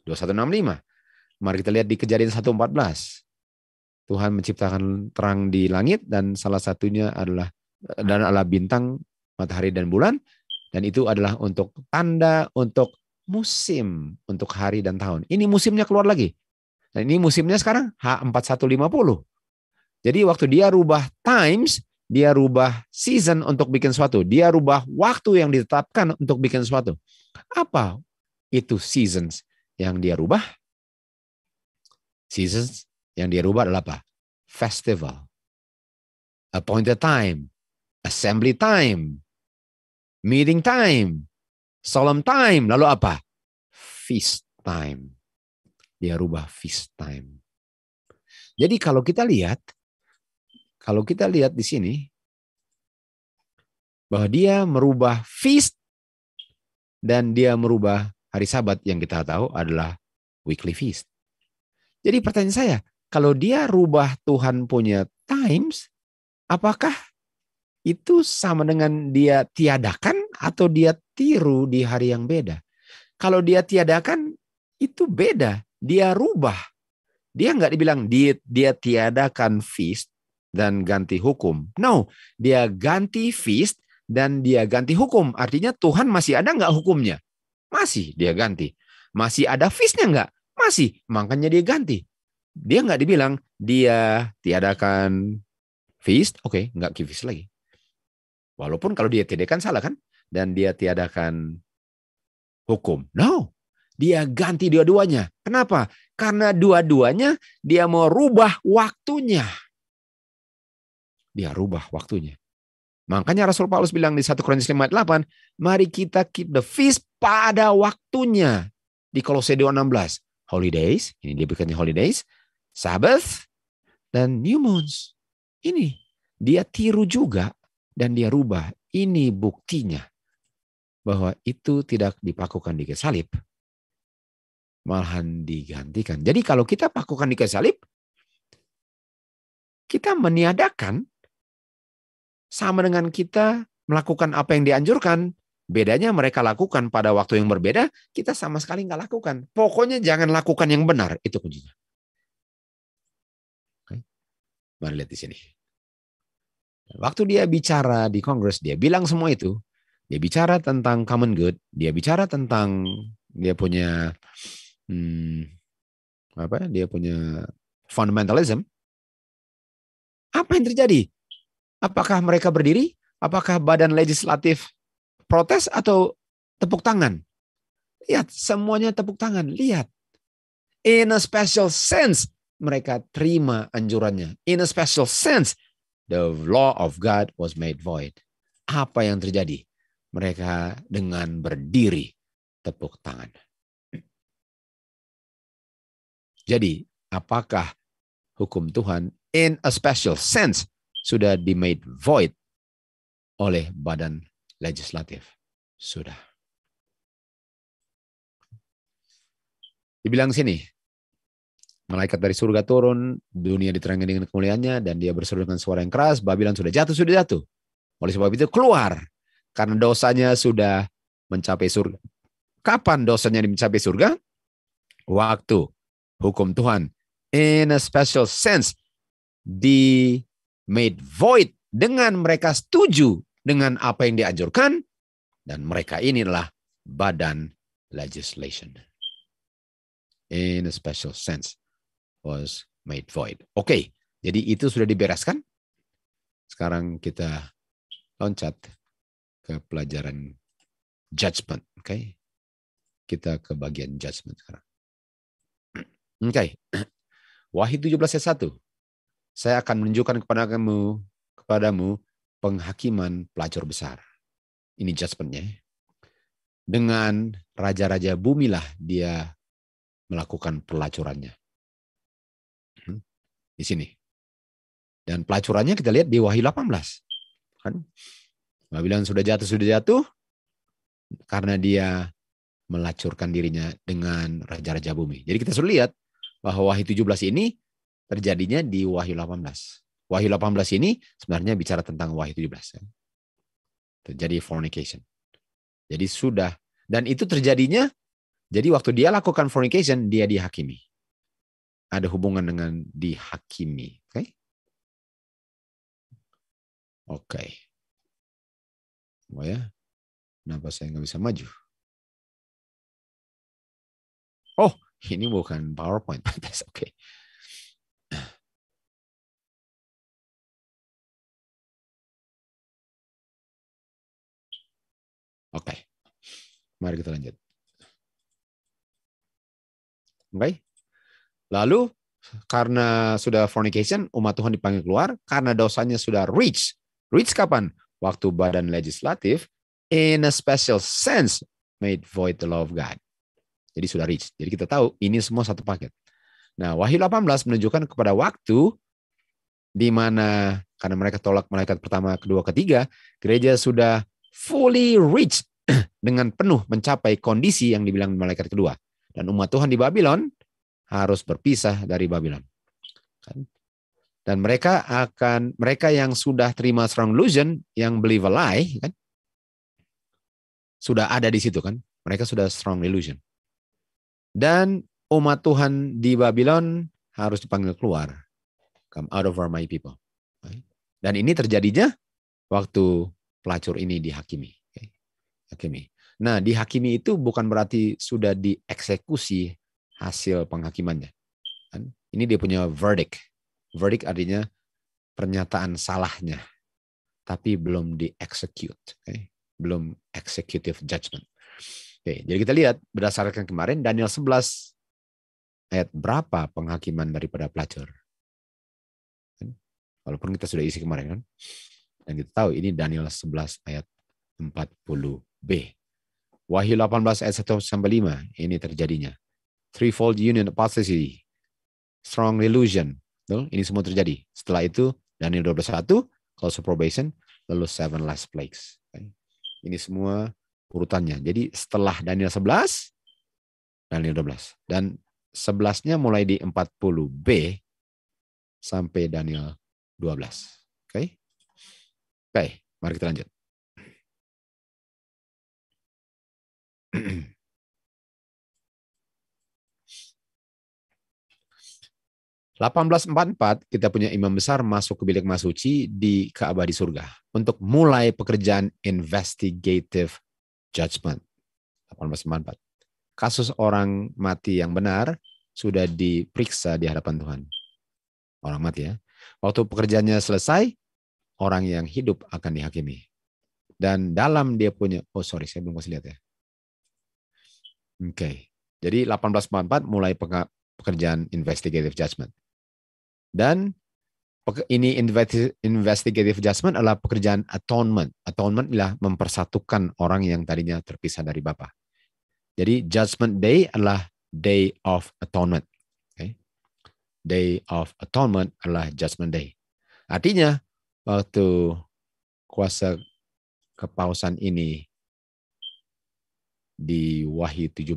2165. Mari kita lihat di Kejadian 1:14. Tuhan menciptakan terang di langit, dan salah satunya adalah bintang, matahari, dan bulan. Dan itu adalah untuk tanda, untuk musim, untuk hari dan tahun. Ini musimnya keluar lagi. Dan ini musimnya sekarang H4150. Jadi waktu dia rubah times, dia rubah season untuk bikin sesuatu. Dia rubah waktu yang ditetapkan untuk bikin sesuatu. Apa itu seasons yang dia rubah? Seasons yang dia rubah adalah apa? Festival, appointed time, assembly time, meeting time, solemn time, lalu apa? Feast time. Dia rubah feast time. Jadi kalau kita lihat di sini bahwa dia merubah feast dan dia merubah hari Sabat yang kita tahu adalah weekly feast. Jadi pertanyaan saya, kalau dia rubah Tuhan punya times, apakah itu sama dengan dia tiadakan atau dia tiru di hari yang beda? Kalau dia tiadakan, itu beda. Dia rubah. Dia nggak dibilang dia tiadakan feast dan ganti hukum. No, dia ganti feast dan dia ganti hukum. Artinya Tuhan masih ada nggak hukumnya? Masih dia ganti. Masih ada feast-nya nggak? Masih. Makanya dia ganti. Dia nggak dibilang dia tiadakan feast, oke, nggak feast lagi. Walaupun kalau dia tiadakan salah kan? Dan dia tiadakan hukum. No, dia ganti dua-duanya. Kenapa? Karena dua-duanya dia mau rubah waktunya. Dia rubah waktunya. Makanya Rasul Paulus bilang di 1 Korintus 5:8, mari kita keep the feast pada waktunya. Di Kolose 2:16, holidays, ini dia bikinnya holidays, Sabbath, dan new moons. Ini dia tiru juga dan dia rubah. Ini buktinya bahwa itu tidak dipakukan di kayu salib, malahan digantikan. Jadi kalau kita pakukan di kayu salib, kita meniadakan sama dengan kita melakukan apa yang dianjurkan. Bedanya mereka lakukan pada waktu yang berbeda, kita sama sekali nggak lakukan. Pokoknya jangan lakukan yang benar, itu kuncinya. Oke. Mari lihat di sini. Waktu dia bicara di Kongres, dia bilang semua itu. Dia bicara tentang common good, dia bicara tentang dia punya dia punya fundamentalism. Apa yang terjadi? Apakah mereka berdiri? Apakah badan legislatif protes atau tepuk tangan? Lihat, semuanya tepuk tangan. Lihat. In a special sense, mereka terima anjurannya. In a special sense, the law of God was made void. Apa yang terjadi? Mereka dengan berdiri tepuk tangan. Jadi, apakah hukum Tuhan in a special sense sudah di-made void oleh badan legislatif? Sudah. Dibilang sini, malaikat dari surga turun, dunia diterangi dengan kemuliaannya, dan dia berseru dengan suara yang keras, Babylon sudah jatuh. Oleh sebab itu keluar, karena dosanya sudah mencapai surga. Kapan dosanya mencapai surga? Waktu hukum Tuhan in a special sense di made void dengan mereka setuju dengan apa yang dianjurkan, dan mereka inilah badan legislation. In a special sense was made void. Oke, jadi itu sudah dibereskan. Sekarang kita loncat ke pelajaran judgment. Oke, kita ke bagian judgment sekarang. Oke, Wahyu 17 ayat 1. Saya akan menunjukkan kepadamu penghakiman pelacur besar. Ini judgment-nya. Dengan raja-raja bumilah dia melakukan pelacurannya. Di sini. Dan pelacurannya kita lihat di Wahyu 18. Kan? Babylon sudah jatuh karena dia melacurkan dirinya dengan raja-raja bumi. Jadi kita sudah lihat bahwa Wahyu 17 ini terjadinya di Wahyu 18. Wahyu 18 ini sebenarnya bicara tentang Wahyu 17. Terjadi fornication. Jadi sudah, dan itu terjadinya, jadi waktu dia lakukan fornication, dia dihakimi. Ada hubungan dengan dihakimi. Oke. Oh ya, kenapa saya nggak bisa maju? Oh, ini bukan PowerPoint. That's okay. Oke. Mari kita lanjut. Oke. Lalu karena sudah fornication, umat Tuhan dipanggil keluar karena dosanya sudah reach. Reach kapan? Waktu badan legislatif in a special sense made void the law of God. Jadi sudah reach. Jadi kita tahu ini semua satu paket. Nah, Wahyu 18 menunjukkan kepada waktu di mana karena mereka tolak malaikat pertama, kedua, ketiga, gereja sudah fully reach dengan penuh mencapai kondisi yang dibilang malaikat kedua. Dan umat Tuhan di Babylon harus berpisah dari Babylon. Dan mereka yang sudah terima strong illusion, yang believe a lie, kan, sudah ada di situ kan. Mereka sudah strong illusion. Dan umat Tuhan di Babylon harus dipanggil keluar. Come out of our my people. Dan ini terjadinya waktu pelacur ini dihakimi. Hakimi. Nah, dihakimi itu bukan berarti sudah dieksekusi hasil penghakimannya. Ini dia punya verdict. Verdict artinya pernyataan salahnya, tapi belum di-execute. Belum executive judgment. Jadi kita lihat berdasarkan kemarin Daniel 11 ayat berapa penghakiman daripada pelacur. Walaupun kita sudah isi kemarin kan. Dan kita tahu ini Daniel 11 ayat 40b. Wahyu 18 ayat 1-5 ini terjadinya. Threefold union apostasy. Strong illusion. Ini semua terjadi. Setelah itu Daniel 12:1, close of probation, lalu 7 last plagues. Ini semua urutannya. Jadi setelah Daniel 11, Daniel 12. Dan 11-nya mulai di 40b sampai Daniel 12. Oke, mari kita lanjut. 1844 kita punya imam besar masuk ke bilik masuci di Ka'bah di surga untuk mulai pekerjaan investigative judgment. 1844. Kasus orang mati yang benar sudah diperiksa di hadapan Tuhan. Orang mati ya. Waktu pekerjaannya selesai, orang yang hidup akan dihakimi. Dan dalam dia punya, saya belum kasih lihat ya. Oke. Jadi 1844 mulai pekerjaan investigative judgment. Dan ini investigative judgment adalah pekerjaan atonement. Atonement adalah mempersatukan orang yang tadinya terpisah dari Bapa. Jadi Judgment Day adalah Day of Atonement. Okay? Day of Atonement adalah Judgment Day. Artinya waktu kuasa kepausan ini di Wahyu 17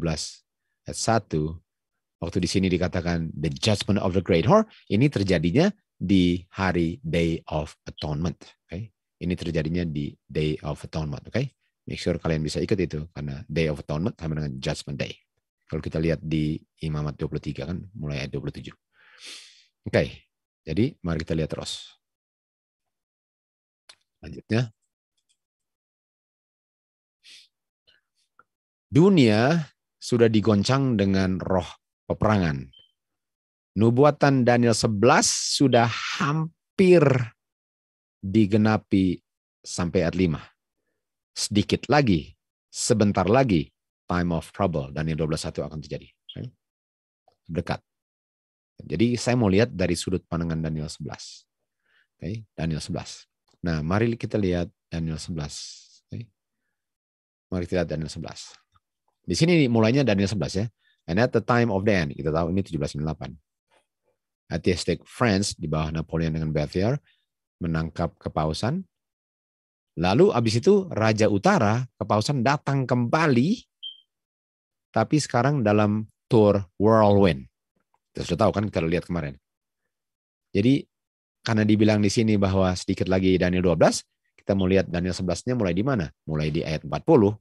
ayat 1, waktu di sini dikatakan the judgment of the great whore, ini terjadinya di hari Day of Atonement. Okay? Ini terjadinya di Day of Atonement. Okay? Make sure kalian bisa ikut itu, karena Day of Atonement sama dengan Judgment Day. Kalau kita lihat di Imamat 23 kan, mulai ayat 27. Okay. Jadi mari kita lihat terus. Lanjutnya. Dunia sudah digoncang dengan roh peperangan. Nubuatan Daniel 11 sudah hampir digenapi sampai ayat 5. Sedikit lagi, sebentar lagi, time of trouble, Daniel 12:1 akan terjadi. Okay? Dekat. Jadi saya mau lihat dari sudut pandangan Daniel 11. Okay? Daniel 11. Nah, mari kita lihat Daniel 11. Okay? Mari kita lihat Daniel 11. Di sini mulainya Daniel 11 ya. And at the time of the end, kita tahu ini 1798. Atheistic France di bawah Napoleon dengan Berthier menangkap kepausan. Lalu abis itu Raja Utara, kepausan datang kembali, tapi sekarang dalam tour whirlwind. Kita sudah tahu kan, kita lihat kemarin. Jadi karena dibilang di sini bahwa sedikit lagi Daniel 12, kita mau lihat Daniel 11-nya mulai di mana? Mulai di ayat 40.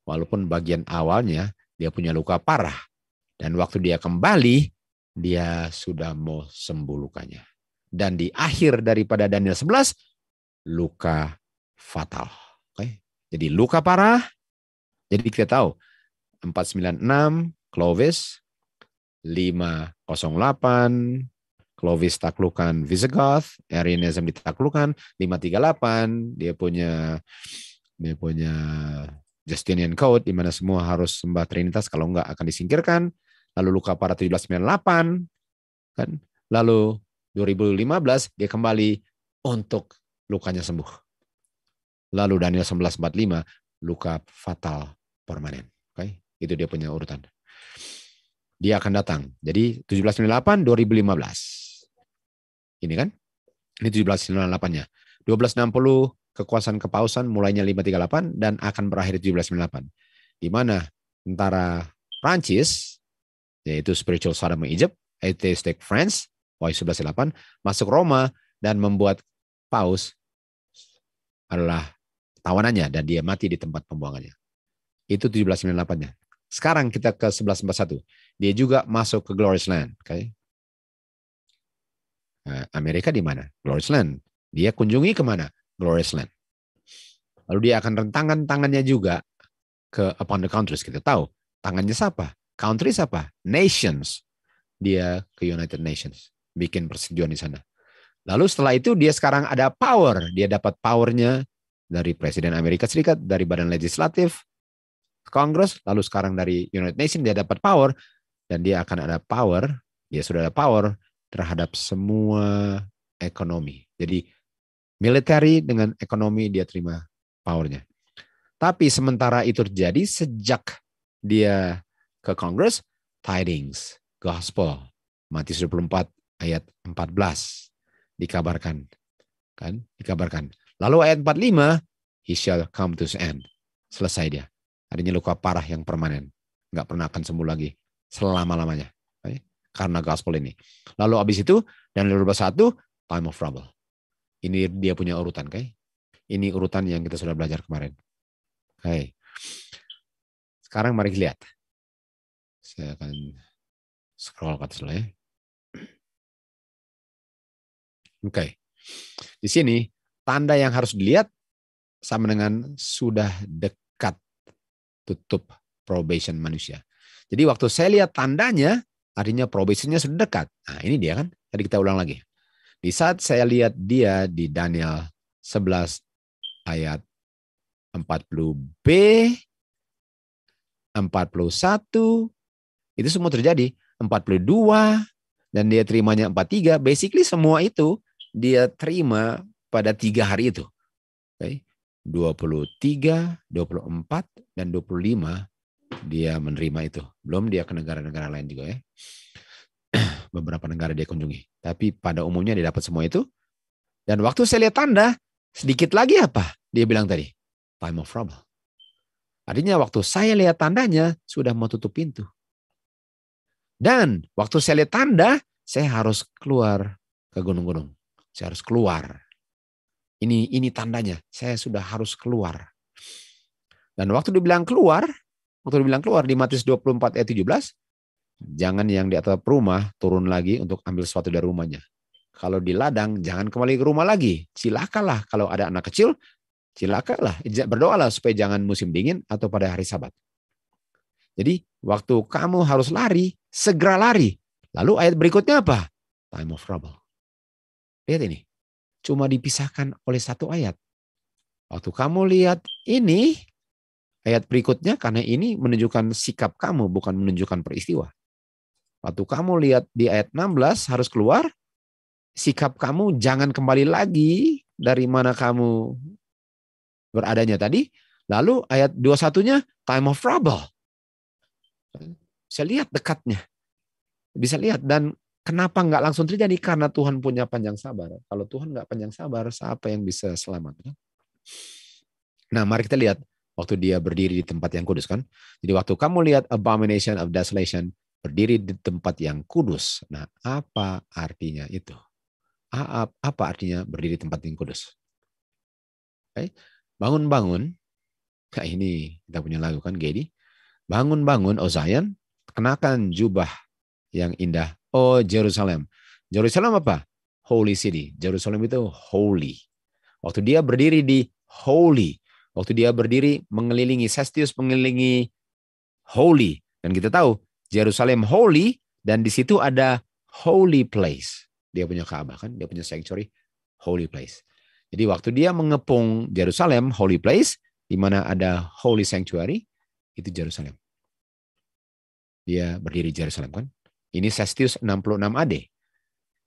Walaupun bagian awalnya dia punya luka parah. Dan waktu dia kembali, dia sudah mau sembuh lukanya. Dan di akhir daripada Daniel 11, luka fatal. Okay? Jadi luka parah. Jadi kita tahu 496 Clovis, 508 Clovis taklukan Visigoth, Arianism ditaklukan, 538 dia punya Justinian Code, di mana semua harus sembah Trinitas, kalau enggak akan disingkirkan. Lalu luka parah 1798, kan? Lalu 2015 dia kembali untuk lukanya sembuh. Lalu Daniel 11:45 luka fatal permanen. Okay? Itu dia punya urutan. Dia akan datang. Jadi 1798 2015. Ini kan? Ini 1798-nya. 1260 kekuasaan kepausan mulainya 538 dan akan berakhir 1798. Di mana tentara Prancis, yaitu Spiritual Sodom Egypt, Atheistic France, Wahyu 11:8, masuk Roma dan membuat paus adalah tawanannya dan dia mati di tempat pembuangannya. Itu 1798-nya. Sekarang kita ke 1141. Dia juga masuk ke Glorious Land. Okay? Amerika di mana? Glorious Land. Dia kunjungi kemana? Glorious Land. Lalu dia akan rentangkan tangannya juga ke upon the countries. Kita tahu tangannya siapa? Countries apa? Nations. Dia ke United Nations. Bikin persetujuan di sana. Lalu setelah itu dia sekarang ada power. Dia dapat powernya dari Presiden Amerika Serikat, dari Badan Legislatif, Congress, lalu sekarang dari United Nations dia dapat power. Dan dia akan ada power, dia sudah ada power terhadap semua ekonomi. Jadi military dengan ekonomi dia terima powernya. Tapi sementara itu terjadi sejak dia ke Congress, tidings, gospel, Matius 24 ayat 14 dikabarkan. Kan? Dikabarkan. Lalu ayat 45, he shall come to his end. Selesai dia. Adanya luka parah yang permanen. Nggak pernah akan sembuh lagi. Selama-lamanya. Okay? Karena gospel ini. Lalu habis itu, Daniel 12:1, time of trouble. Ini dia punya urutan. Okay? Ini urutan yang kita sudah belajar kemarin. Okay. Sekarang mari lihat. Saya akan scroll ke atas dulu ya. Oke. Di sini tanda yang harus dilihat sama dengan sudah dekat tutup probation manusia. Jadi waktu saya lihat tandanya, artinya probationnya sudah dekat. Nah ini dia kan, tadi kita ulang lagi. Di saat saya lihat dia di Daniel 11 ayat 40b, 41, itu semua terjadi. 42, dan dia terimanya 43. Basically semua itu dia terima pada 3 hari itu. Okay. 23, 24, dan 25 dia menerima itu. Belum dia ke negara-negara lain juga ya. Beberapa negara dia kunjungi. Tapi pada umumnya dia dapat semua itu. Dan waktu saya lihat tanda, sedikit lagi apa? Dia bilang tadi, time of trouble. Artinya waktu saya lihat tandanya, sudah mau tutup pintu. Dan waktu saya lihat tanda, saya harus keluar ke gunung-gunung. Saya harus keluar. Ini tandanya, saya sudah harus keluar. Dan waktu dibilang keluar di Matius 24 ayat 17, jangan yang di atap rumah turun lagi untuk ambil sesuatu dari rumahnya. Kalau di ladang, jangan kembali ke rumah lagi. Silakanlah kalau ada anak kecil, silakanlah. Berdoalah supaya jangan musim dingin atau pada hari Sabat. Jadi waktu kamu harus lari, segera lari. Lalu ayat berikutnya apa? Time of trouble. Lihat ini. Cuma dipisahkan oleh satu ayat. Waktu kamu lihat ini, ayat berikutnya, karena ini menunjukkan sikap kamu, bukan menunjukkan peristiwa. Waktu kamu lihat di ayat 16 harus keluar, sikap kamu jangan kembali lagi dari mana kamu beradanya tadi. Lalu ayat 21-nya, time of trouble. Bisa lihat dekatnya. Bisa lihat, dan kenapa nggak langsung terjadi? Karena Tuhan punya panjang sabar. Kalau Tuhan nggak panjang sabar, siapa yang bisa selamat? Nah, mari kita lihat waktu dia berdiri di tempat yang kudus kan. Jadi waktu kamu lihat abomination of desolation, berdiri di tempat yang kudus. Nah, apa artinya itu? Apa artinya berdiri di tempat yang kudus? Okay. Bangun-bangun. Nah, ini kita punya lagu kan, Gedi. Bangun-bangun, oh Zion, kenakan jubah yang indah. Oh Jerusalem. Jerusalem apa? Holy city. Jerusalem itu holy. Waktu dia berdiri di holy. Waktu dia berdiri mengelilingi, Sestius mengelilingi holy. Dan kita tahu Jerusalem holy, dan di situ ada holy place. Dia punya Ka'bah kan, dia punya sanctuary, holy place. Jadi waktu dia mengepung Jerusalem, holy place, di mana ada holy sanctuary, itu Jerusalem. Dia berdiri di Jerusalem kan. Ini Sestius 66 AD.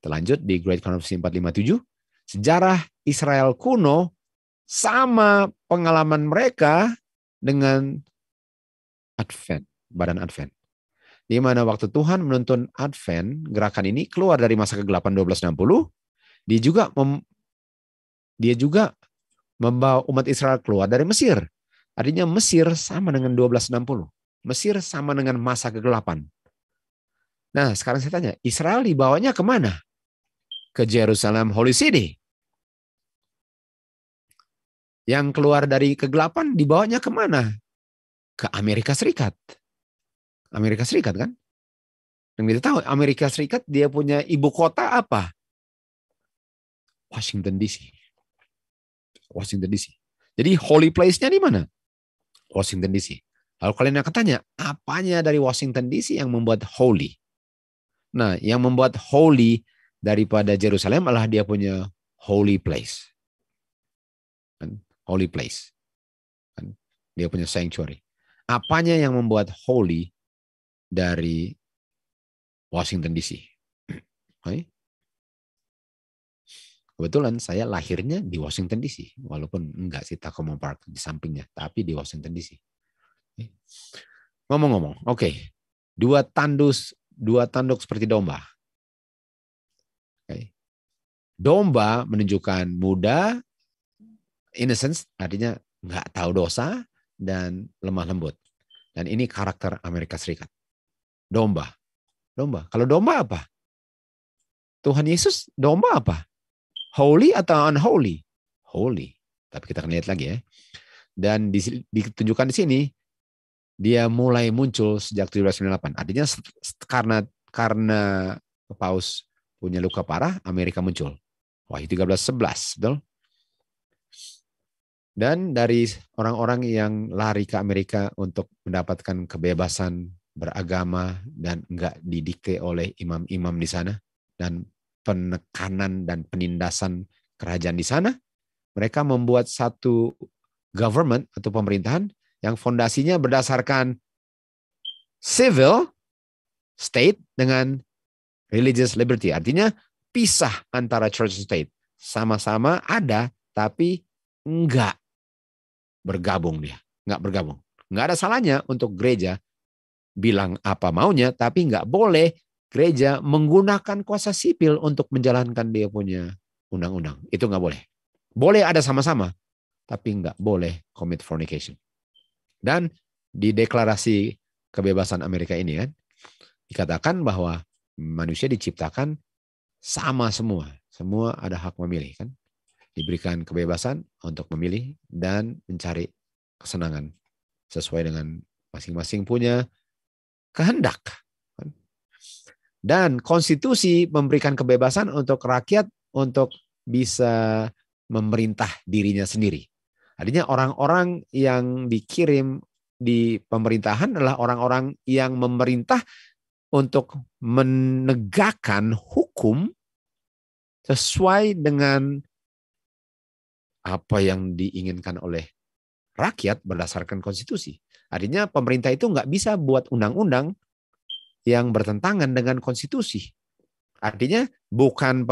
Terlanjut di Great Controversy 457, sejarah Israel kuno sama pengalaman mereka dengan Advent, badan Advent. Di mana waktu Tuhan menuntun Advent, gerakan ini keluar dari masa kegelapan 1260, dia juga membawa umat Israel keluar dari Mesir. Artinya Mesir sama dengan 1260. Mesir sama dengan masa kegelapan. Nah, sekarang saya tanya, Israel dibawanya kemana? Ke Jerusalem Holy City. Yang keluar dari kegelapan dibawanya kemana? Ke Amerika Serikat. Amerika Serikat kan? Dan kita tahu Amerika Serikat dia punya ibu kota apa? Washington DC. Washington DC. Jadi holy place-nya di mana? Washington DC. Lalu kalian akan tanya, apanya dari Washington DC yang membuat holy? Nah, yang membuat holy daripada Jerusalem adalah dia punya holy place. Holy place. Dia punya sanctuary. Apanya yang membuat holy dari Washington DC? Okay. Kebetulan saya lahirnya di Washington DC. Walaupun enggak sih, Tacoma Park di sampingnya. Tapi di Washington DC. Okay. Ngomong-ngomong, oke. Dua tanduk seperti domba. Okay. Domba menunjukkan muda, innocence, artinya nggak tahu dosa, dan lemah lembut. Dan ini karakter Amerika Serikat. Domba. Kalau domba apa? Tuhan Yesus domba apa? Holy atau unholy? Holy. Tapi kita akan lihat lagi ya. Dan ditunjukkan di sini, dia mulai muncul sejak 1798. Artinya karena Paus punya luka parah, Amerika muncul. Wahyu 13:11, betul? Dan dari orang-orang yang lari ke Amerika untuk mendapatkan kebebasan beragama dan enggak didikte oleh imam-imam di sana, dan penekanan dan penindasan kerajaan di sana, mereka membuat satu government atau pemerintahan yang fondasinya berdasarkan civil state dengan religious liberty. Artinya pisah antara church and state. Sama-sama ada, tapi enggak bergabung dia. Enggak bergabung. Nggak ada salahnya untuk gereja bilang apa maunya, tapi nggak boleh gereja menggunakan kuasa sipil untuk menjalankan dia punya undang-undang. Itu nggak boleh. Boleh ada sama-sama, tapi nggak boleh commit fornication. Dan di deklarasi kebebasan Amerika ini kan, dikatakan bahwa manusia diciptakan sama semua. Semua ada hak memilih kan. Diberikan kebebasan untuk memilih dan mencari kesenangan sesuai dengan masing-masing punya kehendak. Dan konstitusi memberikan kebebasan untuk rakyat untuk bisa memerintah dirinya sendiri. Artinya orang-orang yang dikirim di pemerintahan adalah orang-orang yang memerintah untuk menegakkan hukum sesuai dengan apa yang diinginkan oleh rakyat berdasarkan konstitusi. Artinya pemerintah itu nggak bisa buat undang-undang yang bertentangan dengan konstitusi. Artinya bukan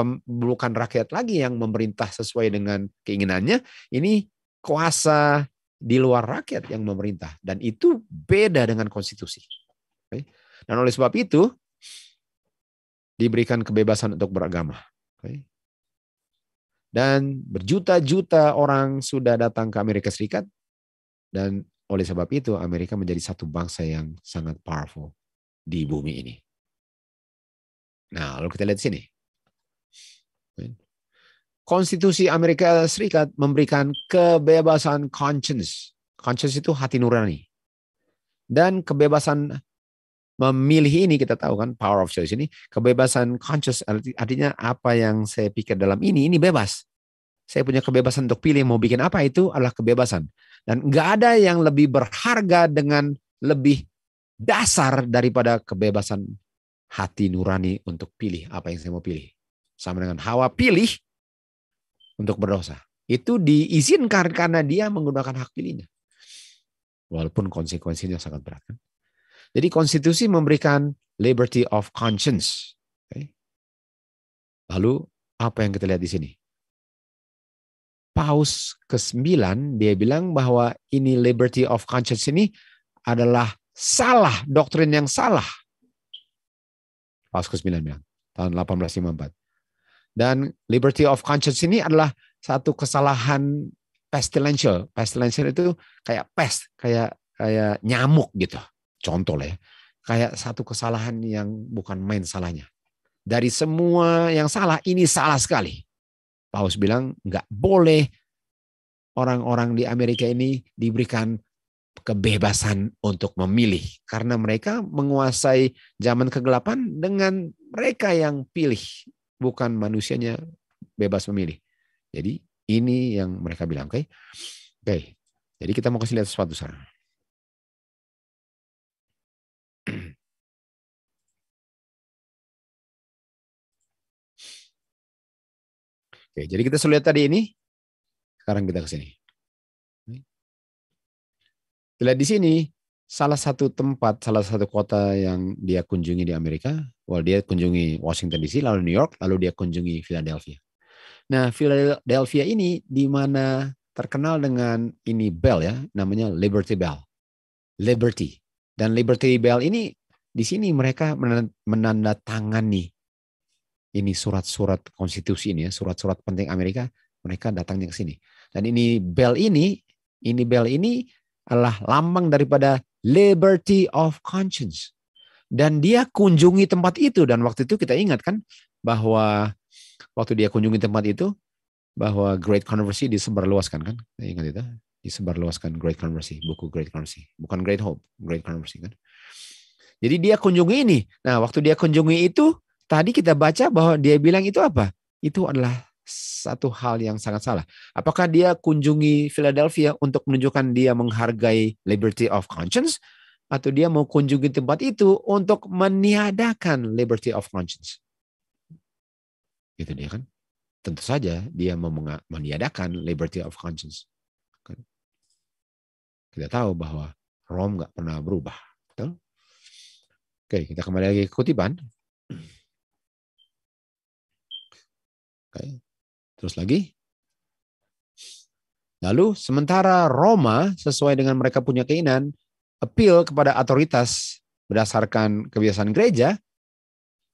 rakyat lagi yang memerintah sesuai dengan keinginannya, ini kuasa di luar rakyat yang memerintah. Dan itu beda dengan konstitusi. Dan oleh sebab itu, diberikan kebebasan untuk beragama. Dan berjuta-juta orang sudah datang ke Amerika Serikat. Dan oleh sebab itu, Amerika menjadi satu bangsa yang sangat powerful di bumi ini. Nah, lalu kita lihat di sini. Konstitusi Amerika Serikat memberikan kebebasan conscience. Conscience itu hati nurani. Dan kebebasan memilih ini kita tahu kan, power of choice ini, kebebasan conscious artinya apa yang saya pikir dalam ini bebas. Saya punya kebebasan untuk pilih mau bikin apa, itu adalah kebebasan. Dan nggak ada yang lebih berharga dengan lebih dasar daripada kebebasan hati nurani untuk pilih apa yang saya mau pilih. Sama dengan Hawa pilih untuk berdosa. Itu diizinkan karena dia menggunakan hak pilihnya. Walaupun konsekuensinya sangat berat. Kan? Jadi konstitusi memberikan liberty of conscience. Okay. Lalu apa yang kita lihat di sini? Paus ke-9 dia bilang bahwa ini liberty of conscience ini adalah salah, doktrin yang salah. Paus ke-9 bilang, tahun 1854. Dan liberty of conscience ini adalah satu kesalahan pestilential. Pestilential itu kayak pest, kayak nyamuk gitu. Contoh lah ya. Kayak satu kesalahan yang bukan main salahnya. Dari semua yang salah, ini salah sekali. Paus bilang nggak boleh orang-orang di Amerika ini diberikan kebebasan untuk memilih. Karena mereka menguasai zaman kegelapan dengan mereka yang pilih. Bukan manusianya bebas memilih. Jadi ini yang mereka bilang. Oke. Jadi kita mau kasih lihat sesuatu sekarang. Oke, jadi kita sudah lihat tadi ini. Sekarang kita ke sini. Kita lihat di sini salah satu tempat, salah satu kota yang dia kunjungi di Amerika. Dia kunjungi Washington DC, lalu New York, lalu dia kunjungi Philadelphia. Nah, Philadelphia ini di mana terkenal dengan ini bell ya, namanya Liberty Bell. Liberty. Dan Liberty Bell ini di sini mereka menandatangani ini surat-surat konstitusi ini ya, surat-surat penting Amerika, mereka datangnya ke sini. Dan ini bell ini adalah lambang daripada liberty of conscience. Dan dia kunjungi tempat itu, dan waktu itu kita ingat kan bahwa waktu dia kunjungi tempat itu bahwa Great Controversy disebarluaskan kan? Ingat itu? Disebarluaskan Great Controversy, buku Great Controversy, bukan Great Hope, Great Controversy kan? Jadi dia kunjungi ini. Nah, waktu dia kunjungi itu, tadi kita baca bahwa dia bilang itu apa? Itu adalah satu hal yang sangat salah. Apakah dia kunjungi Philadelphia untuk menunjukkan dia menghargai liberty of conscience, atau dia mau kunjungi tempat itu untuk meniadakan liberty of conscience? Itu dia kan. Tentu saja dia mau meniadakan liberty of conscience. Kita tahu bahwa Rome nggak pernah berubah. Betul? Oke, kita kembali lagi ke kutipan. Oke. Terus lagi. Lalu sementara Roma sesuai dengan mereka punya keinginan appeal kepada otoritas berdasarkan kebiasaan gereja,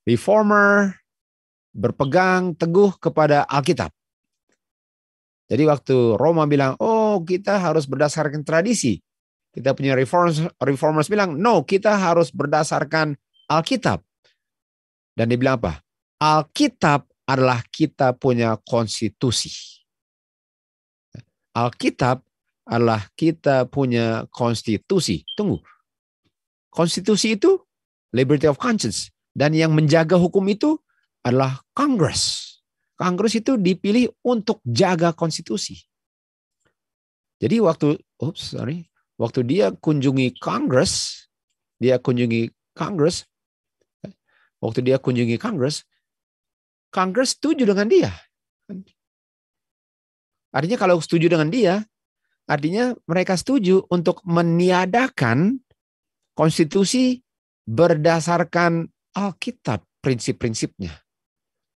reformer berpegang teguh kepada Alkitab. Jadi waktu Roma bilang, oh kita harus berdasarkan tradisi. Kita punya reformers bilang, no, kita harus berdasarkan Alkitab. Dan dia bilang apa? Alkitab adalah kita punya konstitusi. Alkitab adalah kita punya konstitusi. Tunggu. Konstitusi itu liberty of conscience. Dan yang menjaga hukum itu adalah Kongres. Kongres itu dipilih untuk jaga konstitusi. Jadi waktu dia kunjungi Kongres, Kongres setuju dengan dia. Artinya kalau setuju dengan dia, artinya mereka setuju untuk meniadakan konstitusi berdasarkan Alkitab, prinsip-prinsipnya.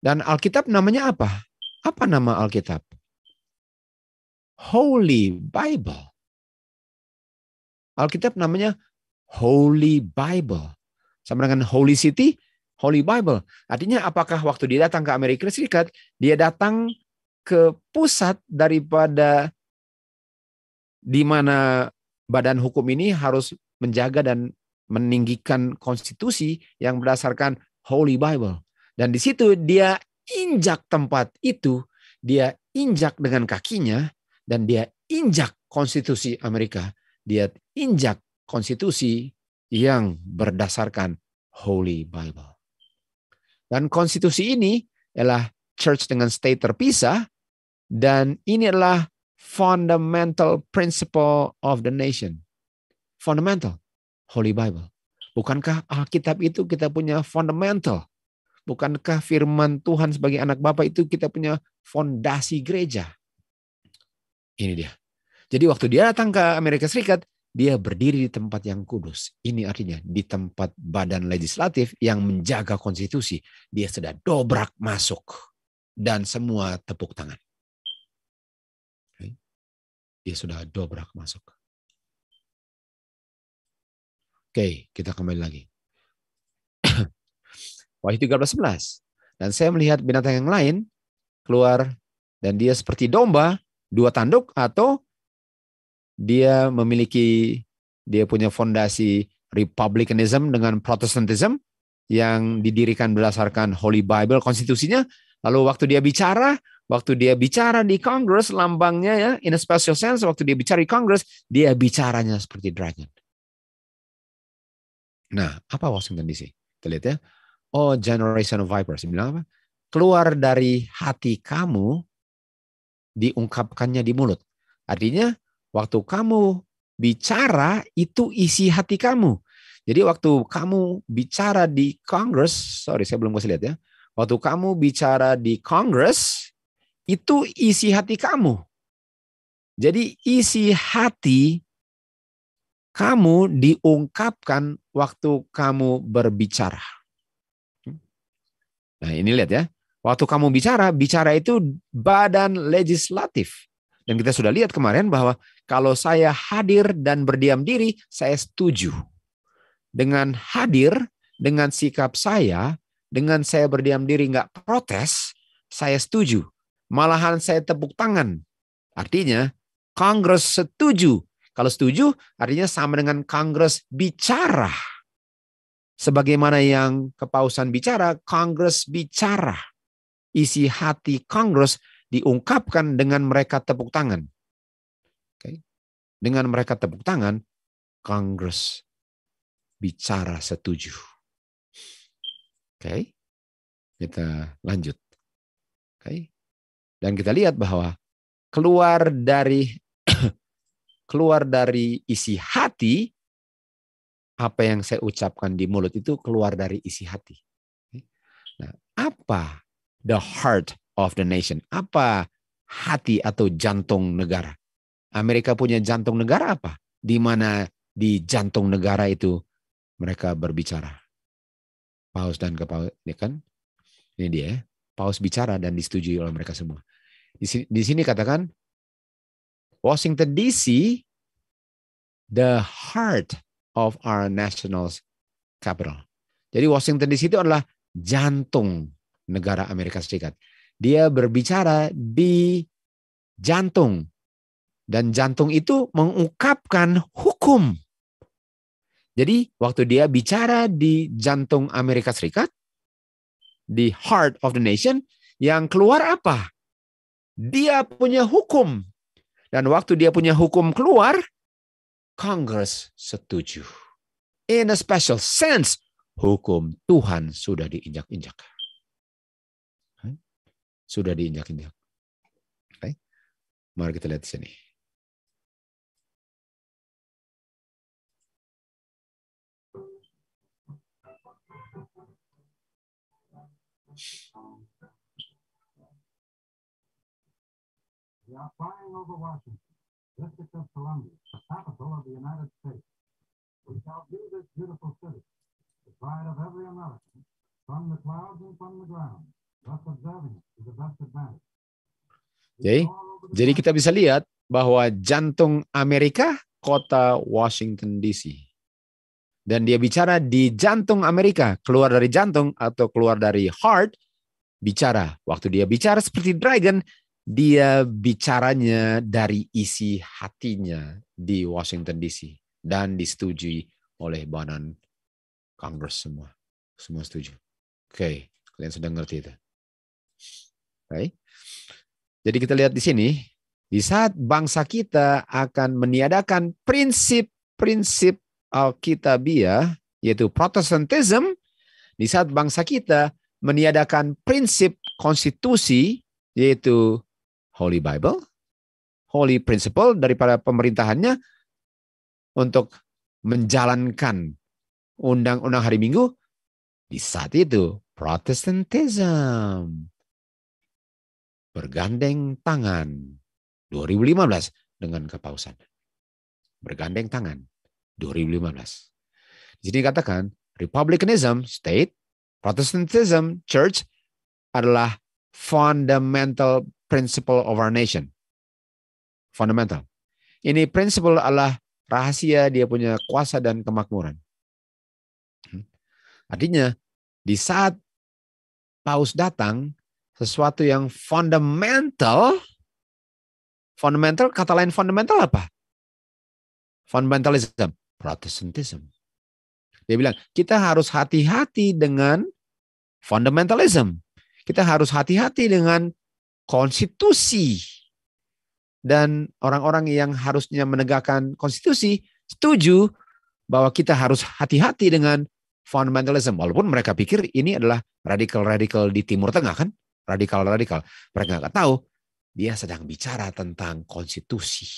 Dan Alkitab namanya apa? Apa nama Alkitab? Holy Bible. Alkitab namanya Holy Bible. Sama dengan Holy City, Holy Bible. Artinya apakah waktu dia datang ke Amerika Serikat, dia datang ke pusat daripada di mana badan hukum ini harus menjaga dan meninggikan konstitusi yang berdasarkan Holy Bible. Dan di situ dia injak tempat itu, dia injak dengan kakinya, dan dia injak konstitusi Amerika. Dia injak konstitusi yang berdasarkan Holy Bible. Dan konstitusi ini adalah church dengan state terpisah, dan ini adalah fundamental principle of the nation. Fundamental, Holy Bible. Bukankah Alkitab itu kita punya fundamental? Bukankah firman Tuhan sebagai anak Bapa itu kita punya fondasi gereja? Ini dia. Jadi waktu dia datang ke Amerika Serikat, dia berdiri di tempat yang kudus. Ini artinya di tempat badan legislatif yang menjaga konstitusi. Dia sudah dobrak masuk. Dan semua tepuk tangan. Dia sudah dobrak masuk. Oke, kita kembali lagi. Wahyu 13:11. Dan saya melihat binatang yang lain keluar dan dia seperti domba, 2 tanduk, atau dia punya fondasi republicanism dengan protestantism yang didirikan berdasarkan Holy Bible, konstitusinya. Lalu waktu dia bicara di Congress, lambangnya ya, in a special sense, waktu dia bicara di Congress, dia bicaranya seperti dragon. Nah, apa Washington DC? Kita lihat ya. Oh, generation of vipers. Bilang apa? Keluar dari hati kamu, diungkapkannya di mulut. Artinya, waktu kamu bicara, itu isi hati kamu. Jadi waktu kamu bicara di Congress, saya belum kasih lihat ya. Waktu kamu bicara di Congress, itu isi hati kamu. Jadi isi hati kamu diungkapkan waktu kamu berbicara. Nah ini lihat ya. Waktu kamu bicara itu badan legislatif. Dan kita sudah lihat kemarin bahwa kalau saya hadir dan berdiam diri, saya setuju. Dengan hadir, dengan sikap saya, dengan saya berdiam diri nggak protes, saya setuju. Malahan saya tepuk tangan. Artinya, Kongres setuju. Kalau setuju, artinya sama dengan Kongres bicara. Sebagaimana yang kepausan bicara, Kongres bicara. Isi hati Kongres diungkapkan dengan mereka tepuk tangan. Okay. Dengan mereka tepuk tangan, Kongres bicara setuju. Oke, kita lanjut. Oke, dan kita lihat bahwa keluar dari isi hati, apa yang saya ucapkan di mulut itu keluar dari isi hati. Nah, apa the heart of the nation? Apa hati atau jantung negara? Amerika punya jantung negara apa? Di mana di jantung negara itu mereka berbicara. Paus dan kepaus, ini kan? Ini dia ya. Paus bicara dan disetujui oleh mereka semua. Di sini katakan, Washington DC, the heart of our national capital. Jadi Washington DC itu adalah jantung negara Amerika Serikat. Dia berbicara di jantung. Dan jantung itu mengungkapkan hukum. Jadi waktu dia bicara di jantung Amerika Serikat, di heart of the nation, yang keluar apa? Dia punya hukum. Dan waktu dia punya hukum keluar, Congress setuju. In a special sense, hukum Tuhan sudah diinjak-injak. Sudah diinjak-injak. Okay. Mari kita lihat di sini. We are flying over Washington, District of Columbia, the capital of the United States. We shall view this beautiful city, the pride of every American, from the clouds and from the ground, thus observing it to the best advantage. Jadi kita bisa lihat bahwa jantung Amerika, kota Washington DC. Dan dia bicara di jantung Amerika, keluar dari jantung atau keluar dari heart, bicara. Waktu dia bicara seperti dragon, dia bicaranya dari isi hatinya di Washington DC. Dan disetujui oleh badan Congress semua. Semua setuju. Oke, kalian sudah ngerti itu. Oke. Jadi kita lihat di sini, di saat bangsa kita akan meniadakan prinsip-prinsip Alkitabiah, yaitu Protestantism, di saat bangsa kita meniadakan prinsip konstitusi, yaitu Holy Bible, Holy Principle daripada pemerintahannya untuk menjalankan undang-undang hari Minggu, di saat itu Protestantism bergandeng tangan 2015 dengan kepausan. Bergandeng tangan 2015. Di sini katakan Republicanism, state, Protestantism, church adalah fundamental principle of our nation. Fundamental. Ini principle adalah rahasia dia punya kuasa dan kemakmuran. Artinya, di saat Paus datang, sesuatu yang fundamental, kata lain fundamental apa? Fundamentalism, Protestantism. Dia bilang, kita harus hati-hati dengan fundamentalism. Kita harus hati-hati dengan konstitusi. Dan orang-orang yang harusnya menegakkan konstitusi setuju bahwa kita harus hati-hati dengan fundamentalism. Walaupun mereka pikir ini adalah radikal-radikal di Timur Tengah kan? Radikal-radikal. Mereka nggak tahu dia sedang bicara tentang konstitusi.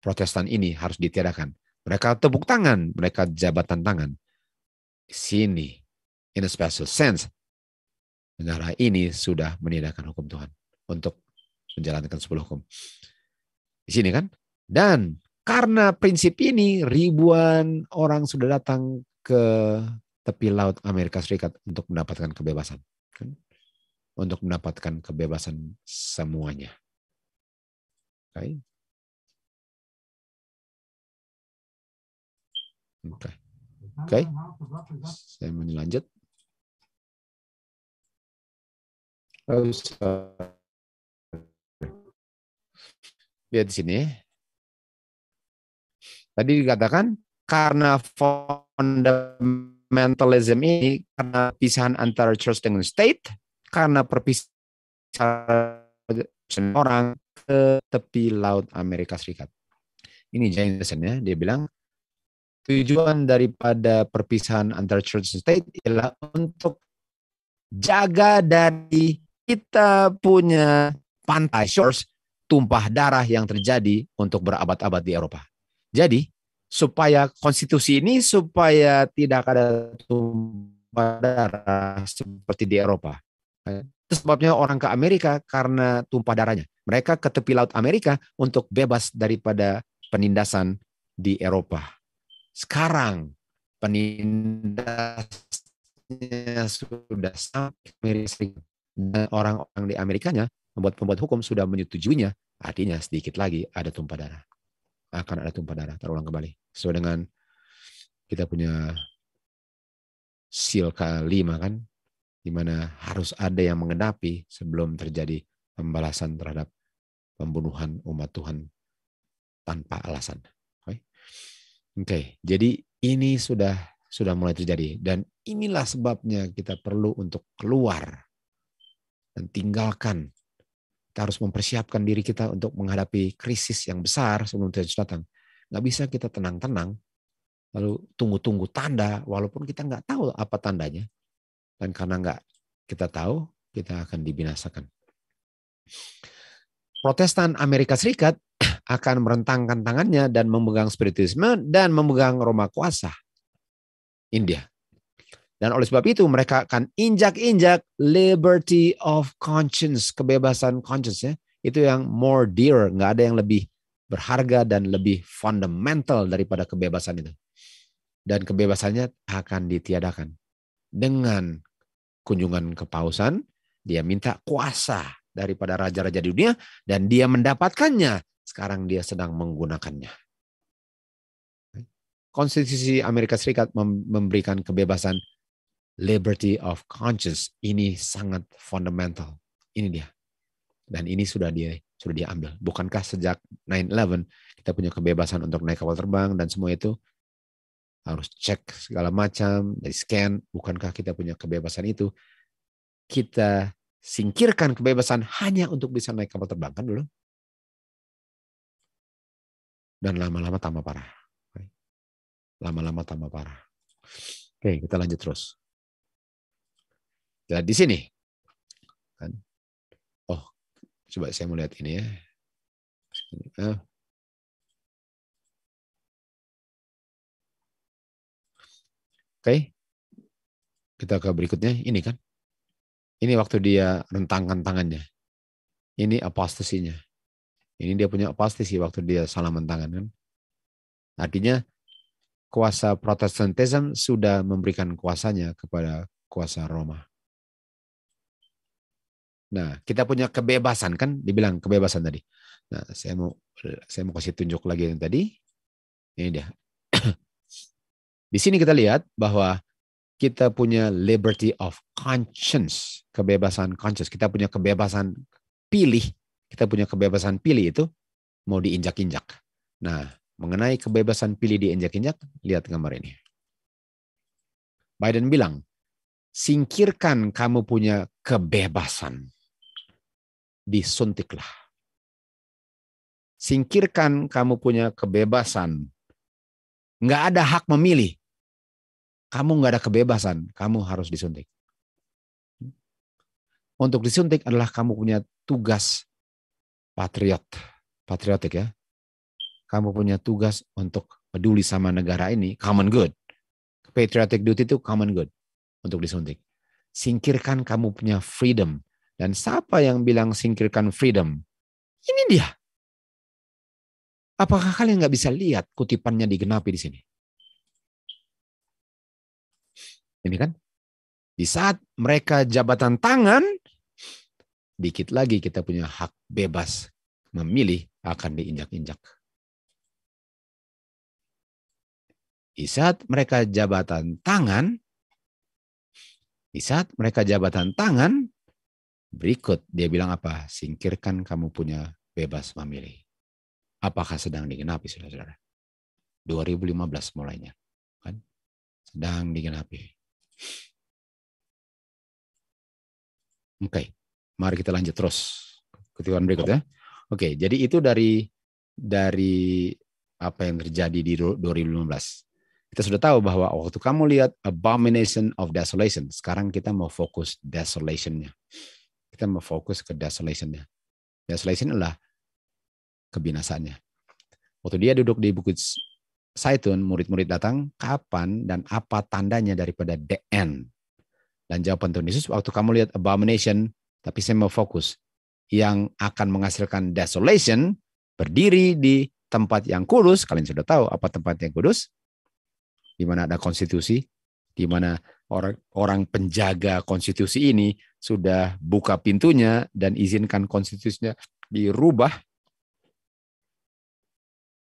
Protestan ini harus ditiadakan. Mereka tepuk tangan, mereka jabatan tangan. Sini, in a special sense, negara ini sudah meniadakan hukum Tuhan untuk menjalankan 10 hukum. Di sini kan? Dan karena prinsip ini, ribuan orang sudah datang ke tepi laut Amerika Serikat untuk mendapatkan kebebasan. Untuk mendapatkan kebebasan semuanya. Oke. Oke. Saya mau lanjut. Lihat di sini. Tadi dikatakan karena fundamentalism ini, karena pisahan antara church dengan state, karena perpisahan orang ke tepi laut Amerika Serikat. Ini Jameson ya, dia bilang tujuan daripada perpisahan antara church dan state ialah untuk jaga dari kita punya pantai shores tumpah darah yang terjadi untuk berabad-abad di Eropa. Jadi supaya konstitusi ini supaya tidak ada tumpah darah seperti di Eropa. Itu sebabnya orang ke Amerika karena tumpah darahnya. Mereka ke tepi laut Amerika untuk bebas daripada penindasan di Eropa. Sekarang penindasnya sudah sampai ke Amerika Serikat. Dan orang-orang di Amerikanya, pembuat hukum sudah menyetujuinya. Artinya sedikit lagi ada tumpah darah. akan ada tumpah darah, terulang kembali. Sesuai dengan kita punya seal ke-5 kan, di mana harus ada yang mengenapi sebelum terjadi pembalasan terhadap pembunuhan umat Tuhan tanpa alasan. Oke, jadi ini sudah mulai terjadi, dan inilah sebabnya kita perlu untuk keluar dan tinggalkan. Kita harus mempersiapkan diri kita untuk menghadapi krisis yang besar sebelum Yesus datang. Nggak bisa kita tenang-tenang, lalu tunggu-tunggu tanda, walaupun kita nggak tahu apa tandanya. Dan karena nggak kita tahu, kita akan dibinasakan. Protestan Amerika Serikat akan merentangkan tangannya dan memegang spiritisme dan memegang Roma kuasa India. Dan oleh sebab itu mereka akan injak-injak liberty of conscience, kebebasan conscience ya. Itu yang more dear, nggak ada yang lebih berharga dan lebih fundamental daripada kebebasan itu. Dan kebebasannya akan ditiadakan. Dengan kunjungan kepausan, dia minta kuasa daripada raja-raja di dunia, dan dia mendapatkannya. Sekarang dia sedang menggunakannya. Konstitusi Amerika Serikat memberikan kebebasan liberty of conscience. Ini sangat fundamental. Ini dia. Dan ini sudah diambil. Bukankah sejak 9/11 kita punya kebebasan untuk naik kapal terbang dan semua itu harus cek segala macam, dari scan. Bukankah kita punya kebebasan itu? Kita singkirkan kebebasan hanya untuk bisa naik kapal terbang kan dulu. Dan lama-lama tambah parah. Lama-lama tambah parah. Oke, kita lanjut terus. Lihat di sini. Kan? Oh, coba saya mau lihat ini ya. Oke. Kita ke berikutnya. Ini kan. Ini waktu dia rentangkan tangannya. Ini apostasinya. Ini dia punya apostasi waktu dia salaman tangan kan. Artinya kuasa Protestantisme sudah memberikan kuasanya kepada kuasa Roma. Nah, kita punya kebebasan kan, dibilang kebebasan tadi. Nah, saya mau kasih tunjuk lagi yang tadi. Ini dia. Di sini kita lihat bahwa kita punya liberty of conscience, kebebasan conscience. Kita punya kebebasan pilih. Kita punya kebebasan pilih itu mau diinjak-injak. Nah, mengenai kebebasan pilih diinjak-injak, lihat gambar ini. Biden bilang, singkirkan kamu punya kebebasan. Disuntiklah. Singkirkan kamu punya kebebasan. Nggak ada hak memilih. Kamu nggak ada kebebasan. Kamu harus disuntik. Untuk disuntik adalah kamu punya tugas patriotik ya. Kamu punya tugas untuk peduli sama negara ini, common good. Patriotic duty itu common good untuk disuntik. Singkirkan kamu punya freedom. Dan siapa yang bilang singkirkan freedom? Ini dia. Apakah kalian nggak bisa lihat kutipannya digenapi di sini? Ini kan? Di saat mereka jabatan tangan, dikit lagi kita punya hak bebas memilih akan diinjak-injak. Di saat mereka jabatan tangan, berikut dia bilang apa? Singkirkan kamu punya bebas memilih. Apakah sedang digenapi, saudara-saudara? 2015 mulainya. Kan? Sedang digenapi. Oke, mari kita lanjut terus. Kutipan berikutnya. Oke, jadi itu dari apa yang terjadi di 2015. Kita sudah tahu bahwa waktu kamu lihat Abomination of Desolation, sekarang kita mau fokus desolation-nya. Kita mau fokus ke desolation-nya. Desolation adalah kebinasaannya. Waktu dia duduk di Bukit Zaitun, murid-murid datang, kapan dan apa tandanya daripada the end? Dan jawaban Tuhan Yesus, waktu kamu lihat abomination, tapi saya mau fokus, yang akan menghasilkan desolation, berdiri di tempat yang kudus. Kalian sudah tahu apa tempat yang kudus? Di mana ada konstitusi, di mana orang penjaga konstitusi ini sudah buka pintunya dan izinkan konstitusinya dirubah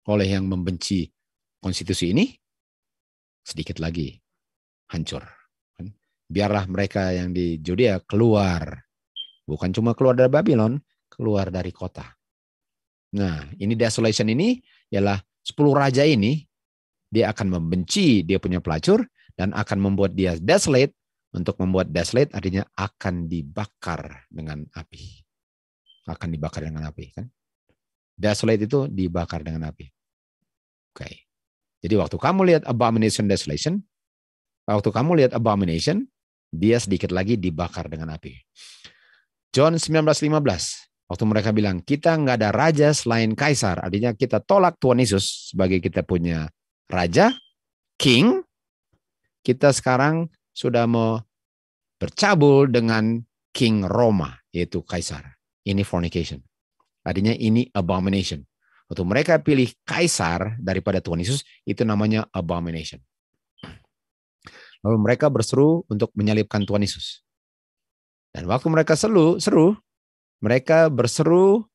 oleh yang membenci konstitusi ini, sedikit lagi hancur. Biarlah mereka yang di Judea keluar. Bukan cuma keluar dari Babylon, keluar dari kota. Nah, ini desolation ini ialah 10 raja ini, dia akan membenci dia punya pelacur dan akan membuat dia desolate. Untuk membuat desolate artinya akan dibakar dengan api. Akan dibakar dengan api, kan? Desolate itu dibakar dengan api. Oke. Jadi waktu kamu lihat abomination desolation, dia sedikit lagi dibakar dengan api. John 19:15, waktu mereka bilang, kita nggak ada raja selain kaisar. Artinya kita tolak Tuhan Yesus sebagai kita punya raja, king. Kita sekarang sudah mau bercabul dengan King Roma, yaitu kaisar. Ini fornication. Artinya ini abomination. Waktu mereka pilih kaisar daripada Tuhan Yesus, itu namanya abomination. Lalu mereka berseru untuk menyalibkan Tuhan Yesus. Dan waktu mereka seru, mereka berseru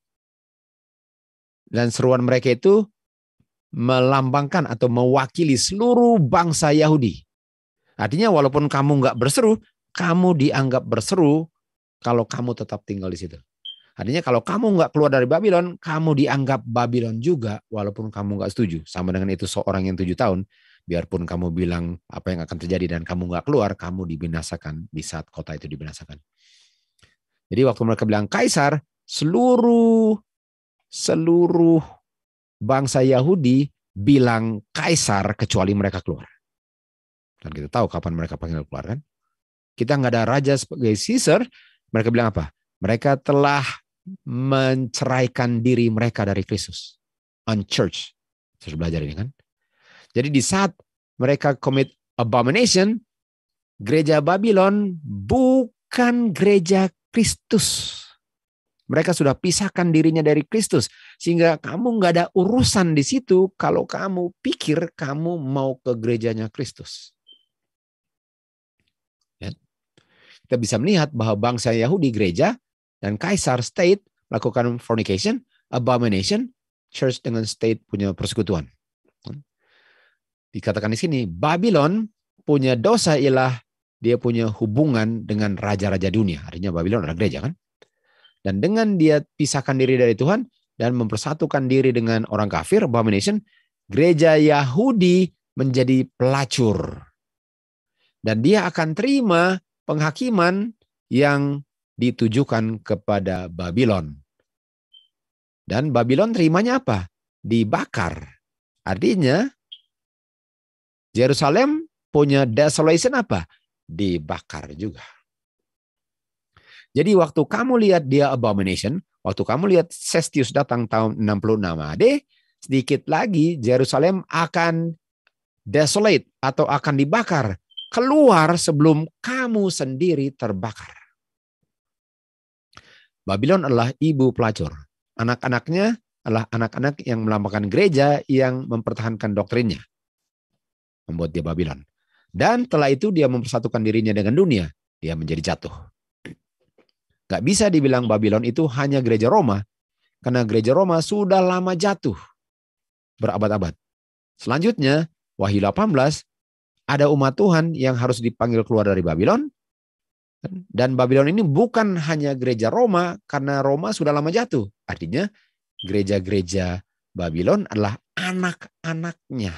dan seruan mereka itu melambangkan atau mewakili seluruh bangsa Yahudi. Artinya walaupun kamu nggak berseru, kamu dianggap berseru kalau kamu tetap tinggal di situ. Artinya kalau kamu nggak keluar dari Babylon, kamu dianggap Babylon juga walaupun kamu nggak setuju. Sama dengan itu seorang yang 7 tahun, biarpun kamu bilang apa yang akan terjadi dan kamu nggak keluar, kamu dibinasakan di saat kota itu dibinasakan. Jadi waktu mereka bilang kaisar, seluruh bangsa Yahudi bilang kaisar kecuali mereka keluar. Dan kita tahu kapan mereka panggil keluar, kan? Kita nggak ada raja sebagai Caesar. Mereka bilang apa? Mereka telah menceraikan diri mereka dari Kristus. Unchurched. Saya belajar ini, kan? Jadi di saat mereka commit abomination, gereja Babylon bukan gereja Kristus. Mereka sudah pisahkan dirinya dari Kristus. Sehingga kamu nggak ada urusan di situ kalau kamu pikir kamu mau ke gerejanya Kristus. Ya. Kita bisa melihat bahwa bangsa Yahudi gereja dan kaisar state melakukan fornication, abomination, church dengan state punya persekutuan. Dikatakan di sini, Babylon punya dosa ialah dia punya hubungan dengan raja-raja dunia. Artinya Babylon adalah gereja, kan? Dan dengan dia pisahkan diri dari Tuhan dan mempersatukan diri dengan orang kafir, abomination, gereja Yahudi menjadi pelacur. Dan dia akan terima penghakiman yang ditujukan kepada Babylon. Dan Babylon terimanya apa? Dibakar. Artinya, Yerusalem punya desolation apa? Dibakar juga. Jadi waktu kamu lihat dia abomination, waktu kamu lihat Sestius datang tahun 66 AD, sedikit lagi Yerusalem akan desolate atau akan dibakar. Keluar sebelum kamu sendiri terbakar. Babylon adalah ibu pelacur. Anak-anaknya adalah anak-anak yang melambangkan gereja yang mempertahankan doktrinnya. Membuat dia Babylon. Dan setelah itu dia mempersatukan dirinya dengan dunia. Dia menjadi jatuh. Gak bisa dibilang Babylon itu hanya gereja Roma. Karena gereja Roma sudah lama jatuh. Berabad-abad. Selanjutnya, Wahyu 18, ada umat Tuhan yang harus dipanggil keluar dari Babylon. Dan Babylon ini bukan hanya gereja Roma, karena Roma sudah lama jatuh. Artinya gereja-gereja Babylon adalah anak-anaknya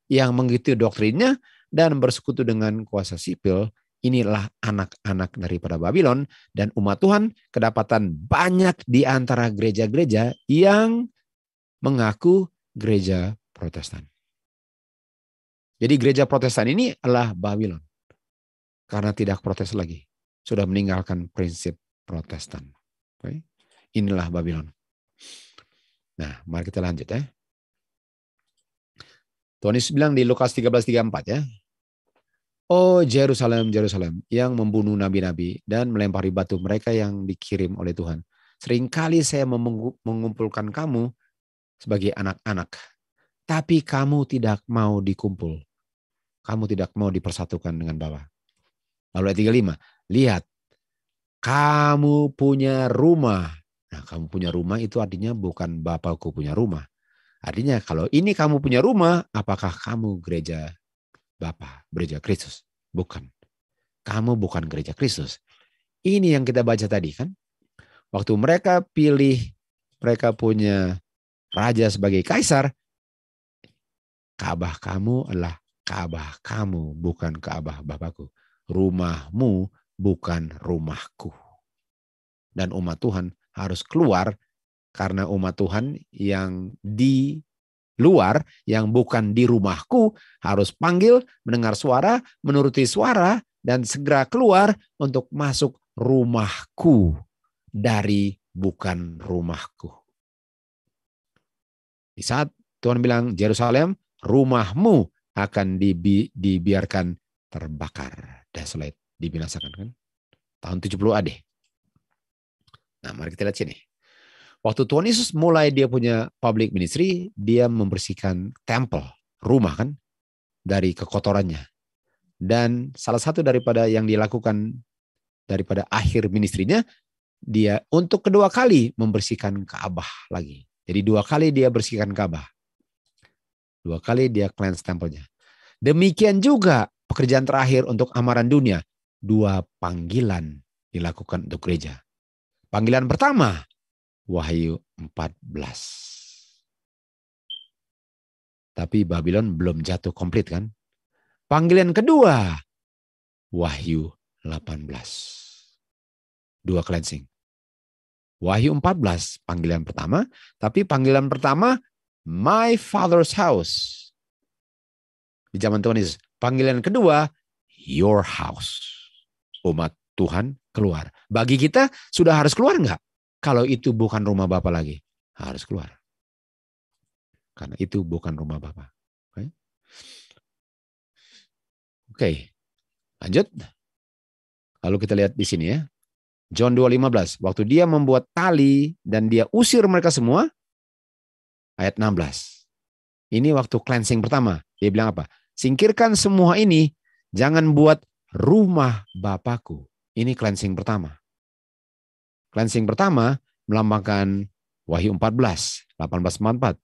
yang mengikuti doktrinnya dan bersekutu dengan kuasa sipil. Inilah anak-anak daripada Babylon. Dan umat Tuhan kedapatan banyak di antara gereja-gereja yang mengaku gereja Protestan. Jadi gereja Protestan ini adalah Babylon. Karena tidak protes lagi. Sudah meninggalkan prinsip Protestan. Okay? Inilah Babylon. Nah, mari kita lanjut ya. Tuhan Yesus bilang di Lukas 13:34 ya. Oh Yerusalem, Yerusalem, yang membunuh nabi-nabi dan melempari batu mereka yang dikirim oleh Tuhan. Seringkali saya mengumpulkan kamu sebagai anak-anak. Tapi kamu tidak mau dikumpul. Kamu tidak mau dipersatukan dengan Bapa. Lalu ayat 35. Lihat, kamu punya rumah. Nah, kamu punya rumah itu artinya bukan Bapakku punya rumah. Artinya kalau ini kamu punya rumah, apakah kamu gereja Bapa, gereja Kristus? Bukan. Kamu bukan gereja Kristus. Ini yang kita baca tadi kan. Waktu mereka pilih, mereka punya raja sebagai kaisar, Ka'bah kamu adalah Ka'bah kamu, bukan Ka'bah Bapakku. Rumahmu bukan rumahku. Dan umat Tuhan harus keluar karena umat Tuhan yang di luar, yang bukan di rumahku, harus panggil, mendengar suara, menuruti suara, dan segera keluar untuk masuk rumahku dari bukan rumahku. Di saat Tuhan bilang, Yerusalem, rumahmu akan dibiarkan terbakar, desolate, dibinasakan kan? Tahun 70 AD. Nah, mari kita lihat sini. Waktu Tuhan Yesus mulai dia punya public ministry, dia membersihkan temple, rumah kan, dari kekotorannya. Dan salah satu daripada yang dilakukan daripada akhir ministrinya, dia untuk kedua kali membersihkan Ka'bah lagi. Jadi 2 kali dia bersihkan Ka'bah. 2 kali dia cleanse tempelnya. Demikian juga pekerjaan terakhir untuk amaran dunia. 2 panggilan dilakukan untuk gereja. Panggilan pertama, Wahyu 14. Tapi Babylon belum jatuh komplit kan? Panggilan kedua, Wahyu 18. 2 cleansing. Wahyu 14, panggilan pertama. Tapi panggilan pertama, my father's house. Di zaman Tuhan Yesus. Panggilan kedua, your house. Umat Tuhan keluar. Bagi kita, sudah harus keluar enggak? Kalau itu bukan rumah Bapa lagi, harus keluar. Karena itu bukan rumah Bapa. Oke. Lanjut. Lalu kita lihat di sini ya. John 2:15. Waktu dia membuat tali dan dia usir mereka semua. Ayat 16. Ini waktu cleansing pertama. Dia bilang apa? Singkirkan semua ini. Jangan buat rumah Bapakku. Ini cleansing pertama. Cleansing pertama melambangkan Wahyu 14, 18-44.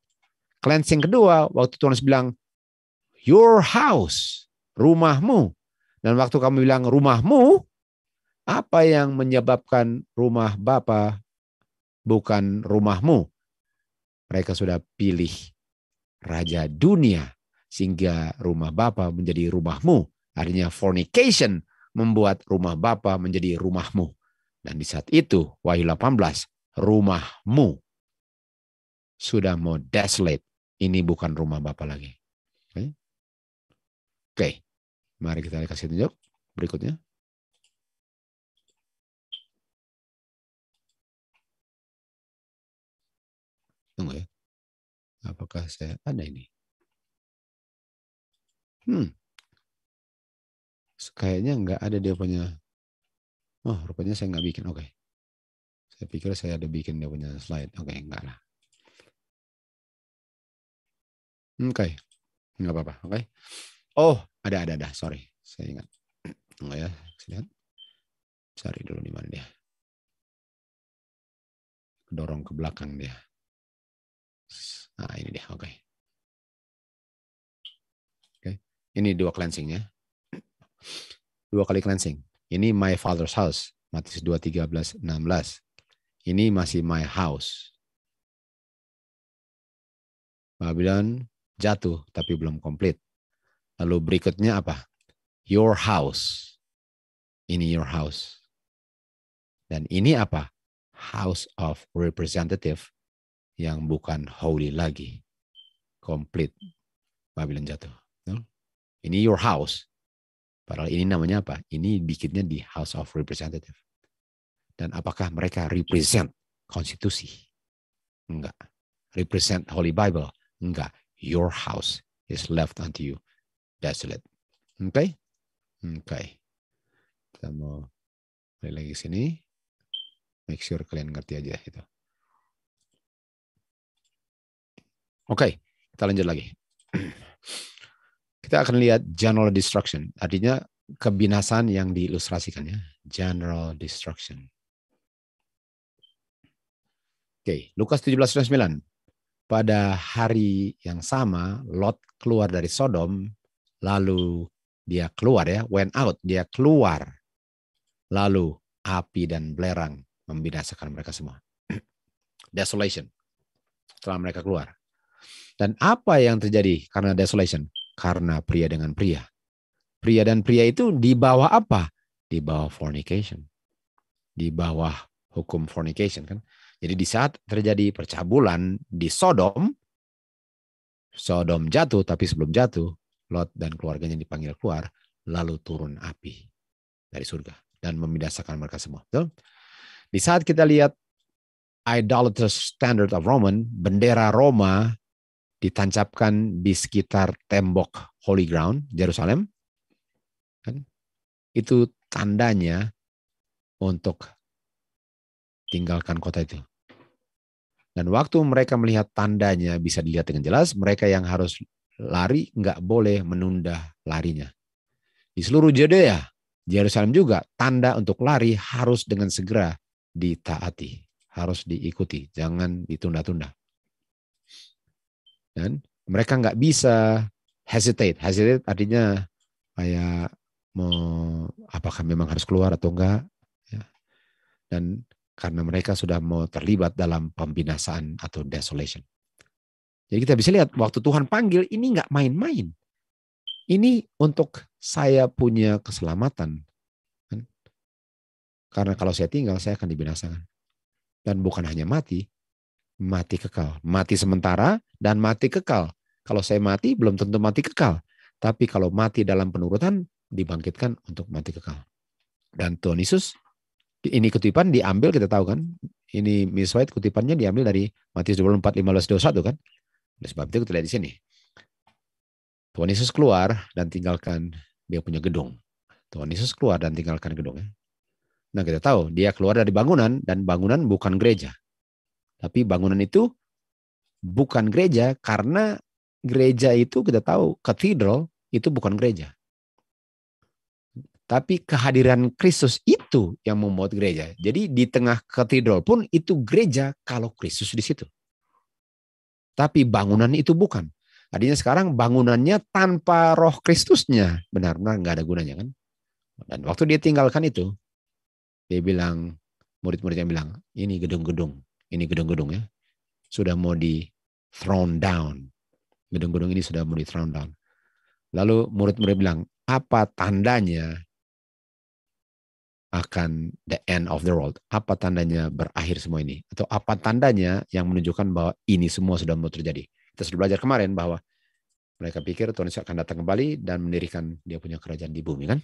Cleansing kedua, waktu Tuhan bilang, your house, rumahmu. Dan waktu kamu bilang rumahmu, apa yang menyebabkan rumah Bapa bukan rumahmu? Mereka sudah pilih raja dunia, sehingga rumah Bapa menjadi rumahmu. Artinya fornication membuat rumah Bapa menjadi rumahmu. Dan di saat itu, Wahyu 18, rumahmu sudah mau desolate. Ini bukan rumah Bapa lagi. Oke. Mari kita kasih tunjuk berikutnya. Tunggu ya. Apakah saya ada ini? Kayaknya nggak ada dia punya. Oh, rupanya saya nggak bikin. Oke. Saya pikir saya ada bikin dia punya slide. Oke, enggak lah. Oke. Nggak apa-apa. Oke. Oh, ada. Sorry. Saya ingat. Enggak ya. Lihat. Cari dulu di mana dia. Dorong ke belakang dia. Nah, ini dia. Oke. Ini 2 cleansingnya. 2 kali cleansing. Ini my father's house. Matius 2:13-16. Ini masih my house. Babylon jatuh tapi belum komplit. Lalu berikutnya apa? Your house. Ini your house. Dan ini apa? House of representative yang bukan holy lagi. Komplit. Babylon jatuh. Ini your house. Padahal ini namanya apa? Ini bikinnya di House of Representative. Dan apakah mereka represent konstitusi? Enggak. Represent Holy Bible? Enggak. Your house is left unto you desolate. Oke? Oke. Kita mau balik lagi sini. Make sure kalian ngerti aja itu. Oke. Kita lanjut lagi. Kita akan lihat general destruction. Artinya kebinasaan yang diilustrasikannya. General destruction. Oke, Lukas 17:9. pada hari yang sama Lot keluar dari Sodom, lalu dia keluar ya, went out, dia keluar. Lalu api dan belerang membinasakan mereka semua. Desolation. Setelah mereka keluar. Dan apa yang terjadi karena desolation? Karena pria dengan pria. Pria dan pria itu di bawah apa? Di bawah fornication. Di bawah hukum fornication kan. Jadi di saat terjadi percabulan di Sodom, Sodom jatuh, tapi sebelum jatuh, Lot dan keluarganya dipanggil keluar, lalu turun api dari surga dan membinasakan mereka semua. Betul? Di saat kita lihat idolatrous standard of Roman, bendera Roma ditancapkan di sekitar tembok Holy Ground, Yerusalem, kan? Itu tandanya untuk tinggalkan kota itu. Dan waktu mereka melihat tandanya bisa dilihat dengan jelas, mereka yang harus lari nggak boleh menunda larinya. Di seluruh Yudea, Yerusalem juga, tanda untuk lari harus dengan segera ditaati, harus diikuti, jangan ditunda-tunda. Dan mereka nggak bisa hesitate. Hesitate artinya kayak mau apakah memang harus keluar atau enggak. Ya. Dan karena mereka sudah mau terlibat dalam pembinasaan atau desolation. Jadi kita bisa lihat waktu Tuhan panggil ini nggak main-main. Ini untuk saya punya keselamatan. Karena kalau saya tinggal, saya akan dibinasakan. Dan bukan hanya mati, mati kekal. Mati sementara dan mati kekal. Kalau saya mati, belum tentu mati kekal. Tapi kalau mati dalam penurutan, dibangkitkan untuk mati kekal. Dan Tuhan Yesus, ini kutipan diambil, kita tahu kan. Ini Miss White kutipannya diambil dari Matius 24, 15, 21 kan. Oleh sebab itu kita lihat di sini. Tuhan Yesus keluar dan tinggalkan dia punya gedung. Tuhan Yesus keluar dan tinggalkan gedungnya. Nah kita tahu dia keluar dari bangunan dan bangunan bukan gereja. Tapi bangunan itu bukan gereja karena gereja itu kita tahu katedral itu bukan gereja. Tapi kehadiran Kristus itu yang membuat gereja. Jadi di tengah katedral pun itu gereja kalau Kristus di situ. Tapi bangunan itu bukan. Artinya sekarang bangunannya tanpa roh Kristusnya. Benar-benar nggak ada gunanya kan. Dan waktu dia tinggalkan itu, dia bilang, murid-muridnya bilang, ini gedung-gedung ya, sudah mau di thrown down. Gedung-gedung ini sudah mau di thrown down. Lalu murid-murid bilang, apa tandanya akan the end of the world? Apa tandanya berakhir semua ini? Atau apa tandanya yang menunjukkan bahwa ini semua sudah mau terjadi? Kita sudah belajar kemarin bahwa mereka pikir Tuhan Yesus akan datang kembali dan mendirikan dia punya kerajaan di bumi kan?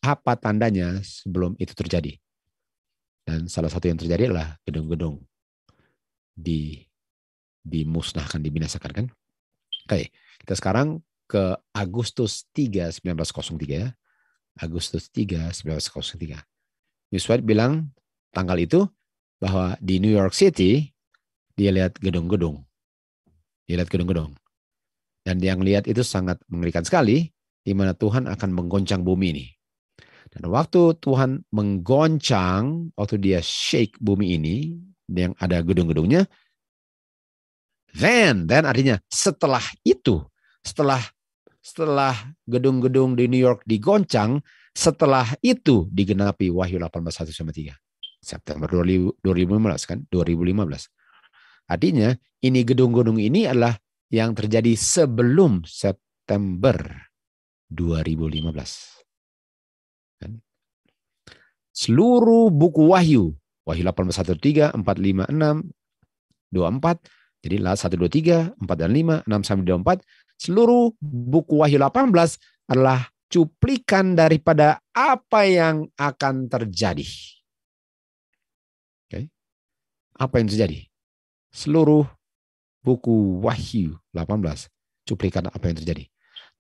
Apa tandanya sebelum itu terjadi? Dan salah satu yang terjadi adalah gedung-gedung dimusnahkan, dibinasakan kan? Oke, kita sekarang ke Agustus 3, 1903 ya. Agustus 3, 1903. Miss White bilang tanggal itu bahwa di New York City dia lihat gedung-gedung. Dan yang lihat itu sangat mengerikan sekali, di mana Tuhan akan menggoncang bumi ini. Dan waktu Tuhan menggoncang, waktu dia shake bumi ini, yang ada gedung-gedungnya, then artinya setelah itu, setelah gedung-gedung di New York digoncang, setelah itu digenapi Wahyu 18:1-3. September 2015 kan? 2015. Artinya ini gedung-gedung ini adalah yang terjadi sebelum September 2015. Kan? Seluruh buku Wahyu 18:1-3, 4-5-6, 24, jadi 1-2-3, 4 dan 5, 6-24, seluruh buku Wahyu 18 adalah cuplikan daripada apa yang akan terjadi. Okay. Apa yang terjadi? Seluruh buku Wahyu 18 cuplikan apa yang terjadi.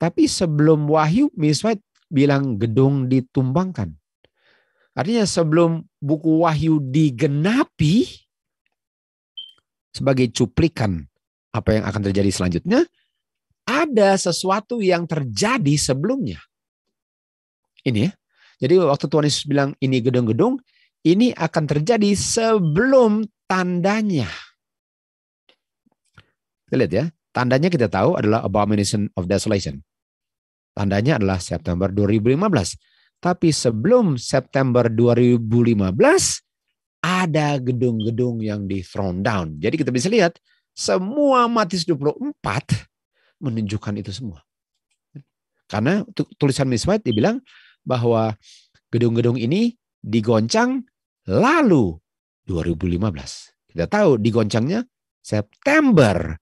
Tapi sebelum Wahyu, Miss White bilang gedung ditumbangkan. Artinya sebelum buku Wahyu digenapi sebagai cuplikan apa yang akan terjadi selanjutnya, ada sesuatu yang terjadi sebelumnya. Ini ya. Jadi waktu Tuhan Yesus bilang ini gedung-gedung, ini akan terjadi sebelum tandanya. Kita lihat ya, tandanya kita tahu adalah Abomination of Desolation. Tandanya adalah September 2015. Tapi sebelum September 2015, ada gedung-gedung yang di thrown down. Jadi kita bisa lihat, semua Matius 24 menunjukkan itu semua. Karena tulisan Miss White dibilang bahwa gedung-gedung ini digoncang lalu 2015. Kita tahu digoncangnya September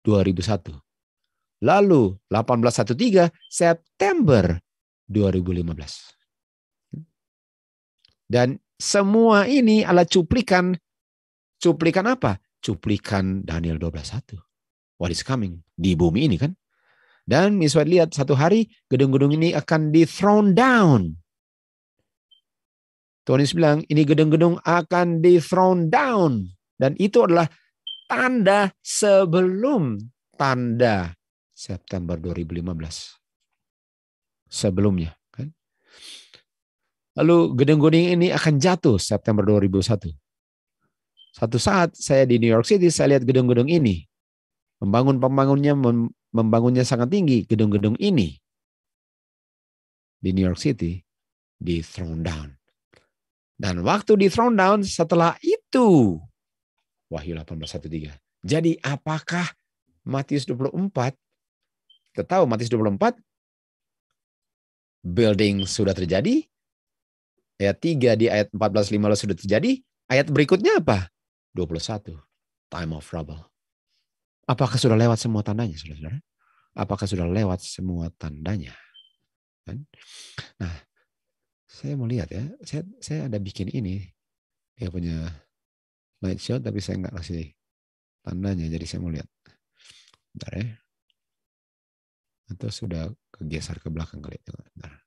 2001. Lalu 1813 September 2015. Dan semua ini adalah cuplikan. Cuplikan apa? Cuplikan Daniel 12:1. What is coming? Di bumi ini kan. Dan Miss White lihat satu hari gedung-gedung ini akan di thrown down. Tuhan Yesus bilang ini gedung-gedung akan di thrown down. Dan itu adalah tanda sebelum tanda September 2015. Sebelumnya. Kan? Lalu gedung-gedung ini akan jatuh September 2001. Satu saat saya di New York City, saya lihat gedung-gedung ini. Membangunnya sangat tinggi. Gedung-gedung ini di New York City di thrown down. Dan waktu di thrown down setelah itu, Wahyu 18:1-3. Jadi apakah Matius 24, kita tahu Matius 24, building sudah terjadi, ayat 3 di ayat 14-15 sudah terjadi, ayat berikutnya apa? 21, time of trouble. Apakah sudah lewat semua tandanya, saudara-saudara? Apakah sudah lewat semua tandanya? Nah, saya mau lihat ya, saya ada bikin ini, dia punya light show, tapi saya nggak kasih tandanya, jadi saya mau lihat. Bentar ya. Atau sudah kegeser ke belakang kali. Bentar.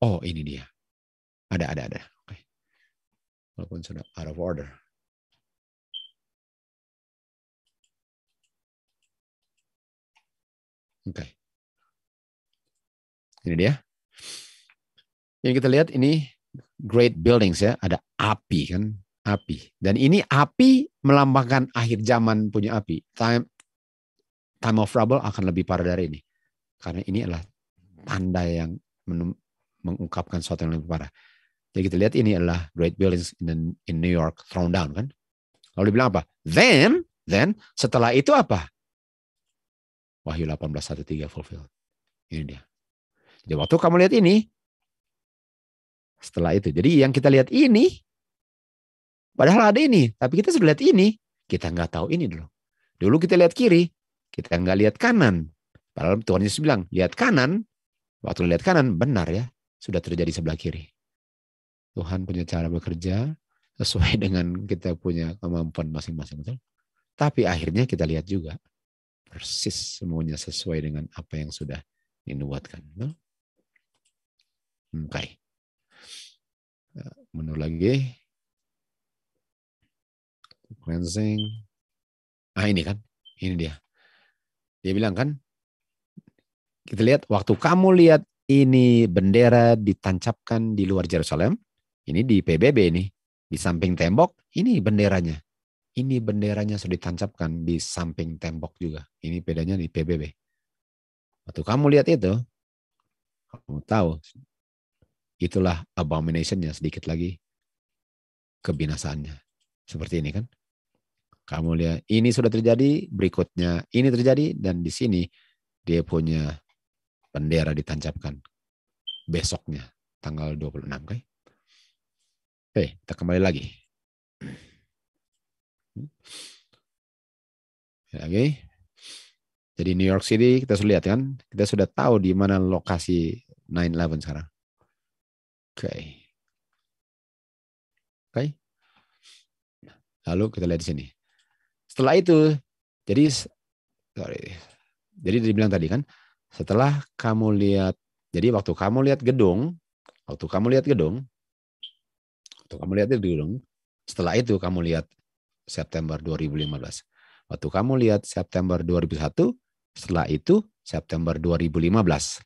Oh, ini dia. Ada. Oke. Walaupun sudah out of order. Oke. Ini dia. Yang kita lihat ini great buildings ya, ada api kan, api. Dan ini api melambangkan akhir zaman punya api. Time of trouble akan lebih parah dari ini. Karena ini adalah tanda yang mengungkapkan sesuatu yang lebih parah. Jadi kita lihat ini adalah great buildings in New York thrown down kan. Lalu dibilang apa? Then setelah itu apa? Wahyu 18:1-3 fulfilled. Ini dia. Jadi waktu kamu lihat ini, setelah itu. Jadi yang kita lihat ini, padahal ada ini. Tapi kita sudah lihat ini, kita nggak tahu ini dulu. Dulu kita lihat kiri, kita nggak lihat kanan. Padahal Tuhan Yesus bilang, lihat kanan. Waktu lihat kanan, benar ya. Sudah terjadi sebelah kiri. Tuhan punya cara bekerja sesuai dengan kita punya kemampuan masing-masing. Betul? Tapi akhirnya kita lihat juga. Persis semuanya sesuai dengan apa yang sudah dinubuatkan. Oke. Menurut lagi. Cleansing. Ini kan. Ini dia. Dia bilang kan. Kita lihat. Waktu kamu lihat ini bendera ditancapkan di luar Yerusalem. Ini di PBB ini. Di samping tembok. Ini benderanya. Ini benderanya sudah ditancapkan di samping tembok juga. Ini bedanya di PBB. Waktu kamu lihat itu. Kamu tahu. Itulah abomination-nya, sedikit lagi kebinasaannya. Seperti ini kan. Kamu lihat ini sudah terjadi, berikutnya ini terjadi, dan di sini dia punya bendera ditancapkan besoknya tanggal 26 kan. Oke, kita kembali lagi. Oke. Jadi New York City kita sudah lihat kan, kita sudah tahu di mana lokasi 9/11 sekarang. Oke. Lalu kita lihat di sini. Setelah itu, jadi dibilang tadi kan, setelah kamu lihat, jadi waktu kamu lihat gedung, setelah itu kamu lihat September 2015. Waktu kamu lihat September 2001, setelah itu September 2015.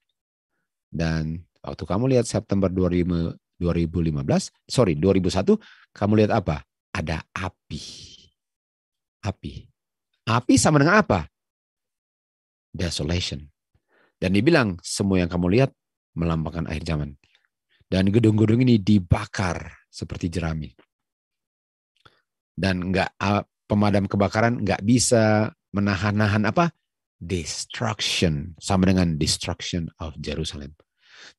Dan waktu kamu lihat September 2001, kamu lihat apa? Ada api. Api. Api sama dengan apa? Desolation. Dan dibilang, semua yang kamu lihat melambangkan akhir zaman. Dan gedung-gedung ini dibakar seperti jerami. Dan pemadam kebakaran nggak bisa menahan-nahan apa? Destruction. Sama dengan destruction of Jerusalem.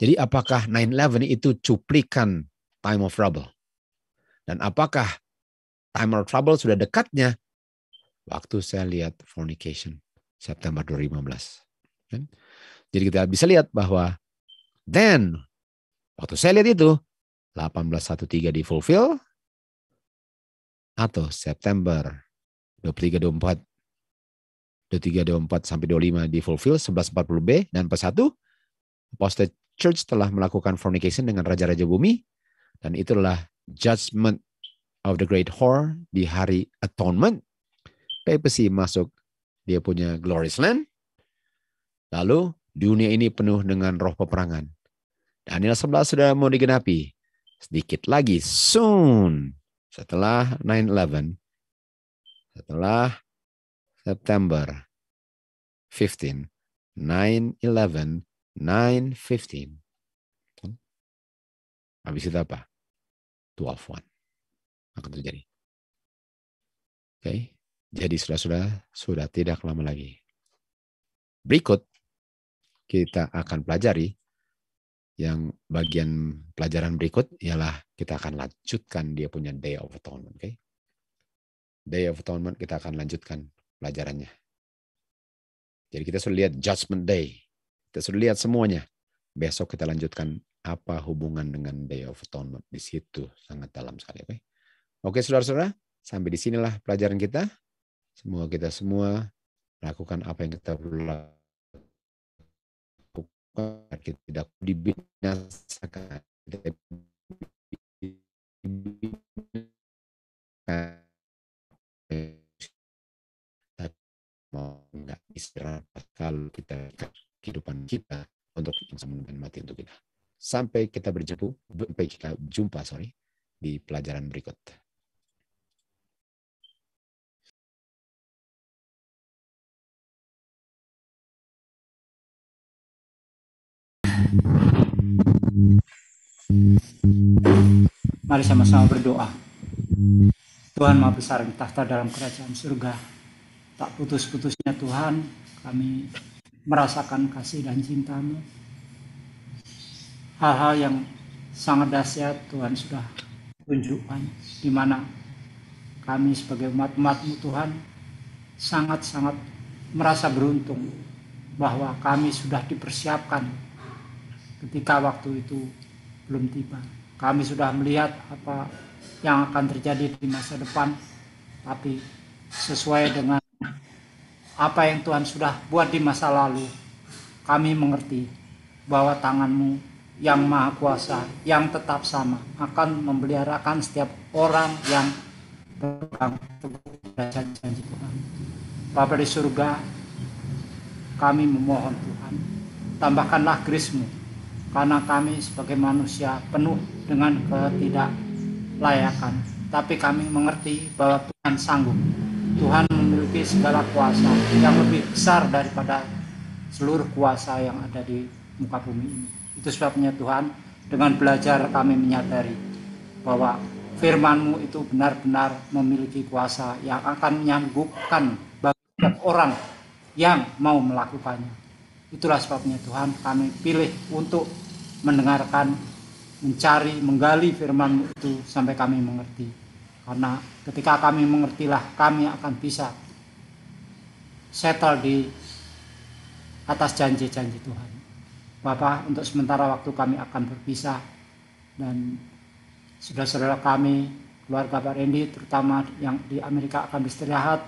Jadi apakah 9/11 itu cuplikan time of trouble? Dan apakah time of trouble sudah dekatnya? Waktu saya lihat fornication September 2015. Jadi kita bisa lihat bahwa then waktu saya lihat itu 1813 di fulfill atau September 23-24 sampai 25 di fulfill 1140B dan pas 1 Apostate Church telah melakukan fornication dengan raja-raja bumi dan itulah judgment of the great whore di hari atonement. Papacy masuk dia punya glorious land. Lalu dunia ini penuh dengan roh peperangan. Daniel 11 sudah mau digenapi. Sedikit lagi, soon. Setelah 9/11, setelah September 15, 9/11, 9/15. Habis itu apa? 12/1 akan terjadi. Oke, jadi sudah tidak lama lagi. Berikut kita akan pelajari yang bagian pelajaran berikut ialah kita akan lanjutkan dia punya Day of Atonement. Okay? Day of Atonement kita akan lanjutkan pelajarannya. Jadi kita sudah lihat Judgment Day. Kita sudah lihat semuanya. Besok kita lanjutkan apa hubungan dengan Day of Atonement. Di situ sangat dalam sekali. Okay? Oke saudara-saudara, sampai di sinilah pelajaran kita. Semoga kita semua lakukan apa yang kita perlu lakukan. Kita tidak dibinasakan, kita mau nggak istirahat kalau kita kehidupan kita untuk dan mati untuk kita. Sampai kita jumpa di pelajaran berikut. Mari sama-sama berdoa. Tuhan Maha Besar yang tahta dalam kerajaan surga, tak putus-putusnya Tuhan kami merasakan kasih dan cinta-Mu. Hal-hal yang sangat dahsyat Tuhan sudah tunjukkan, di mana kami sebagai umat-umat-Mu Tuhan sangat-sangat merasa beruntung bahwa kami sudah dipersiapkan ketika waktu itu belum tiba. Kami sudah melihat apa yang akan terjadi di masa depan, tapi sesuai dengan apa yang Tuhan sudah buat di masa lalu, kami mengerti bahwa tangan-Mu yang maha kuasa, yang tetap sama, akan memeliharakan setiap orang yang berpegang teguh pada janji Tuhan. Bapa di surga, kami memohon Tuhan, tambahkanlah grace-Mu, karena kami sebagai manusia penuh dengan ketidaklayakan. Tapi kami mengerti bahwa Tuhan sanggup. Tuhan memiliki segala kuasa yang lebih besar daripada seluruh kuasa yang ada di muka bumi ini. Itu sebabnya Tuhan, dengan belajar kami menyadari bahwa firman-Mu itu benar-benar memiliki kuasa yang akan menyembuhkan bagi setiap orang yang mau melakukannya. Itulah sebabnya Tuhan kami pilih untuk mendengarkan, mencari, menggali firman-Mu itu sampai kami mengerti. Karena ketika kami mengertilah, kami akan bisa settle di atas janji-janji Tuhan. Bapak, untuk sementara waktu kami akan berpisah, dan saudara-saudara kami, keluarga Pak Randy, terutama yang di Amerika akan beristirahat,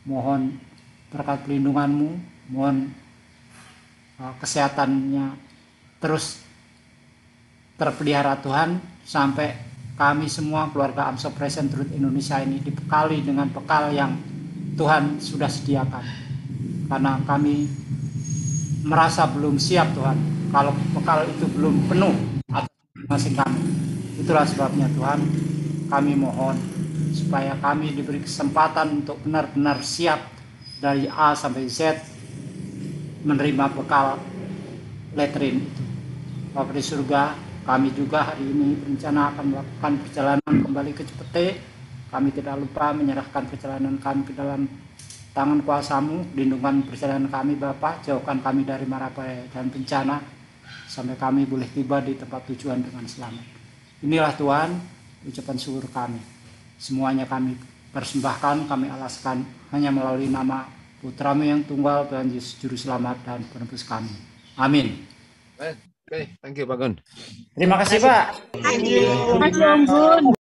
mohon berkat pelindungan-Mu, mohon kesehatannya terus terpelihara Tuhan, sampai kami semua keluarga AMSO Present Truth Indonesia ini dibekali dengan bekal yang Tuhan sudah sediakan. Karena kami merasa belum siap Tuhan, kalau bekal itu belum penuh atas masing kami. Itulah sebabnya Tuhan, kami mohon supaya kami diberi kesempatan untuk benar-benar siap dari A sampai Z menerima bekal letterin itu. Bapak di surga, kami juga hari ini berencana akan melakukan perjalanan kembali ke Cipete. Kami tidak lupa menyerahkan perjalanan kami ke dalam tangan kuasa-Mu. Lindungan perjalanan kami Bapak, jauhkan kami dari mara bahaya dan bencana, sampai kami boleh tiba di tempat tujuan dengan selamat. Inilah Tuhan, ucapan syukur kami. Semuanya kami persembahkan, kami alaskan hanya melalui nama Putra-Mu yang tunggal, Tuhan Yesus Juru Selamat dan Penebus kami. Amin. Oke, thank you Pak Gun. Terima kasih Pak. Terima kasih Om Gun.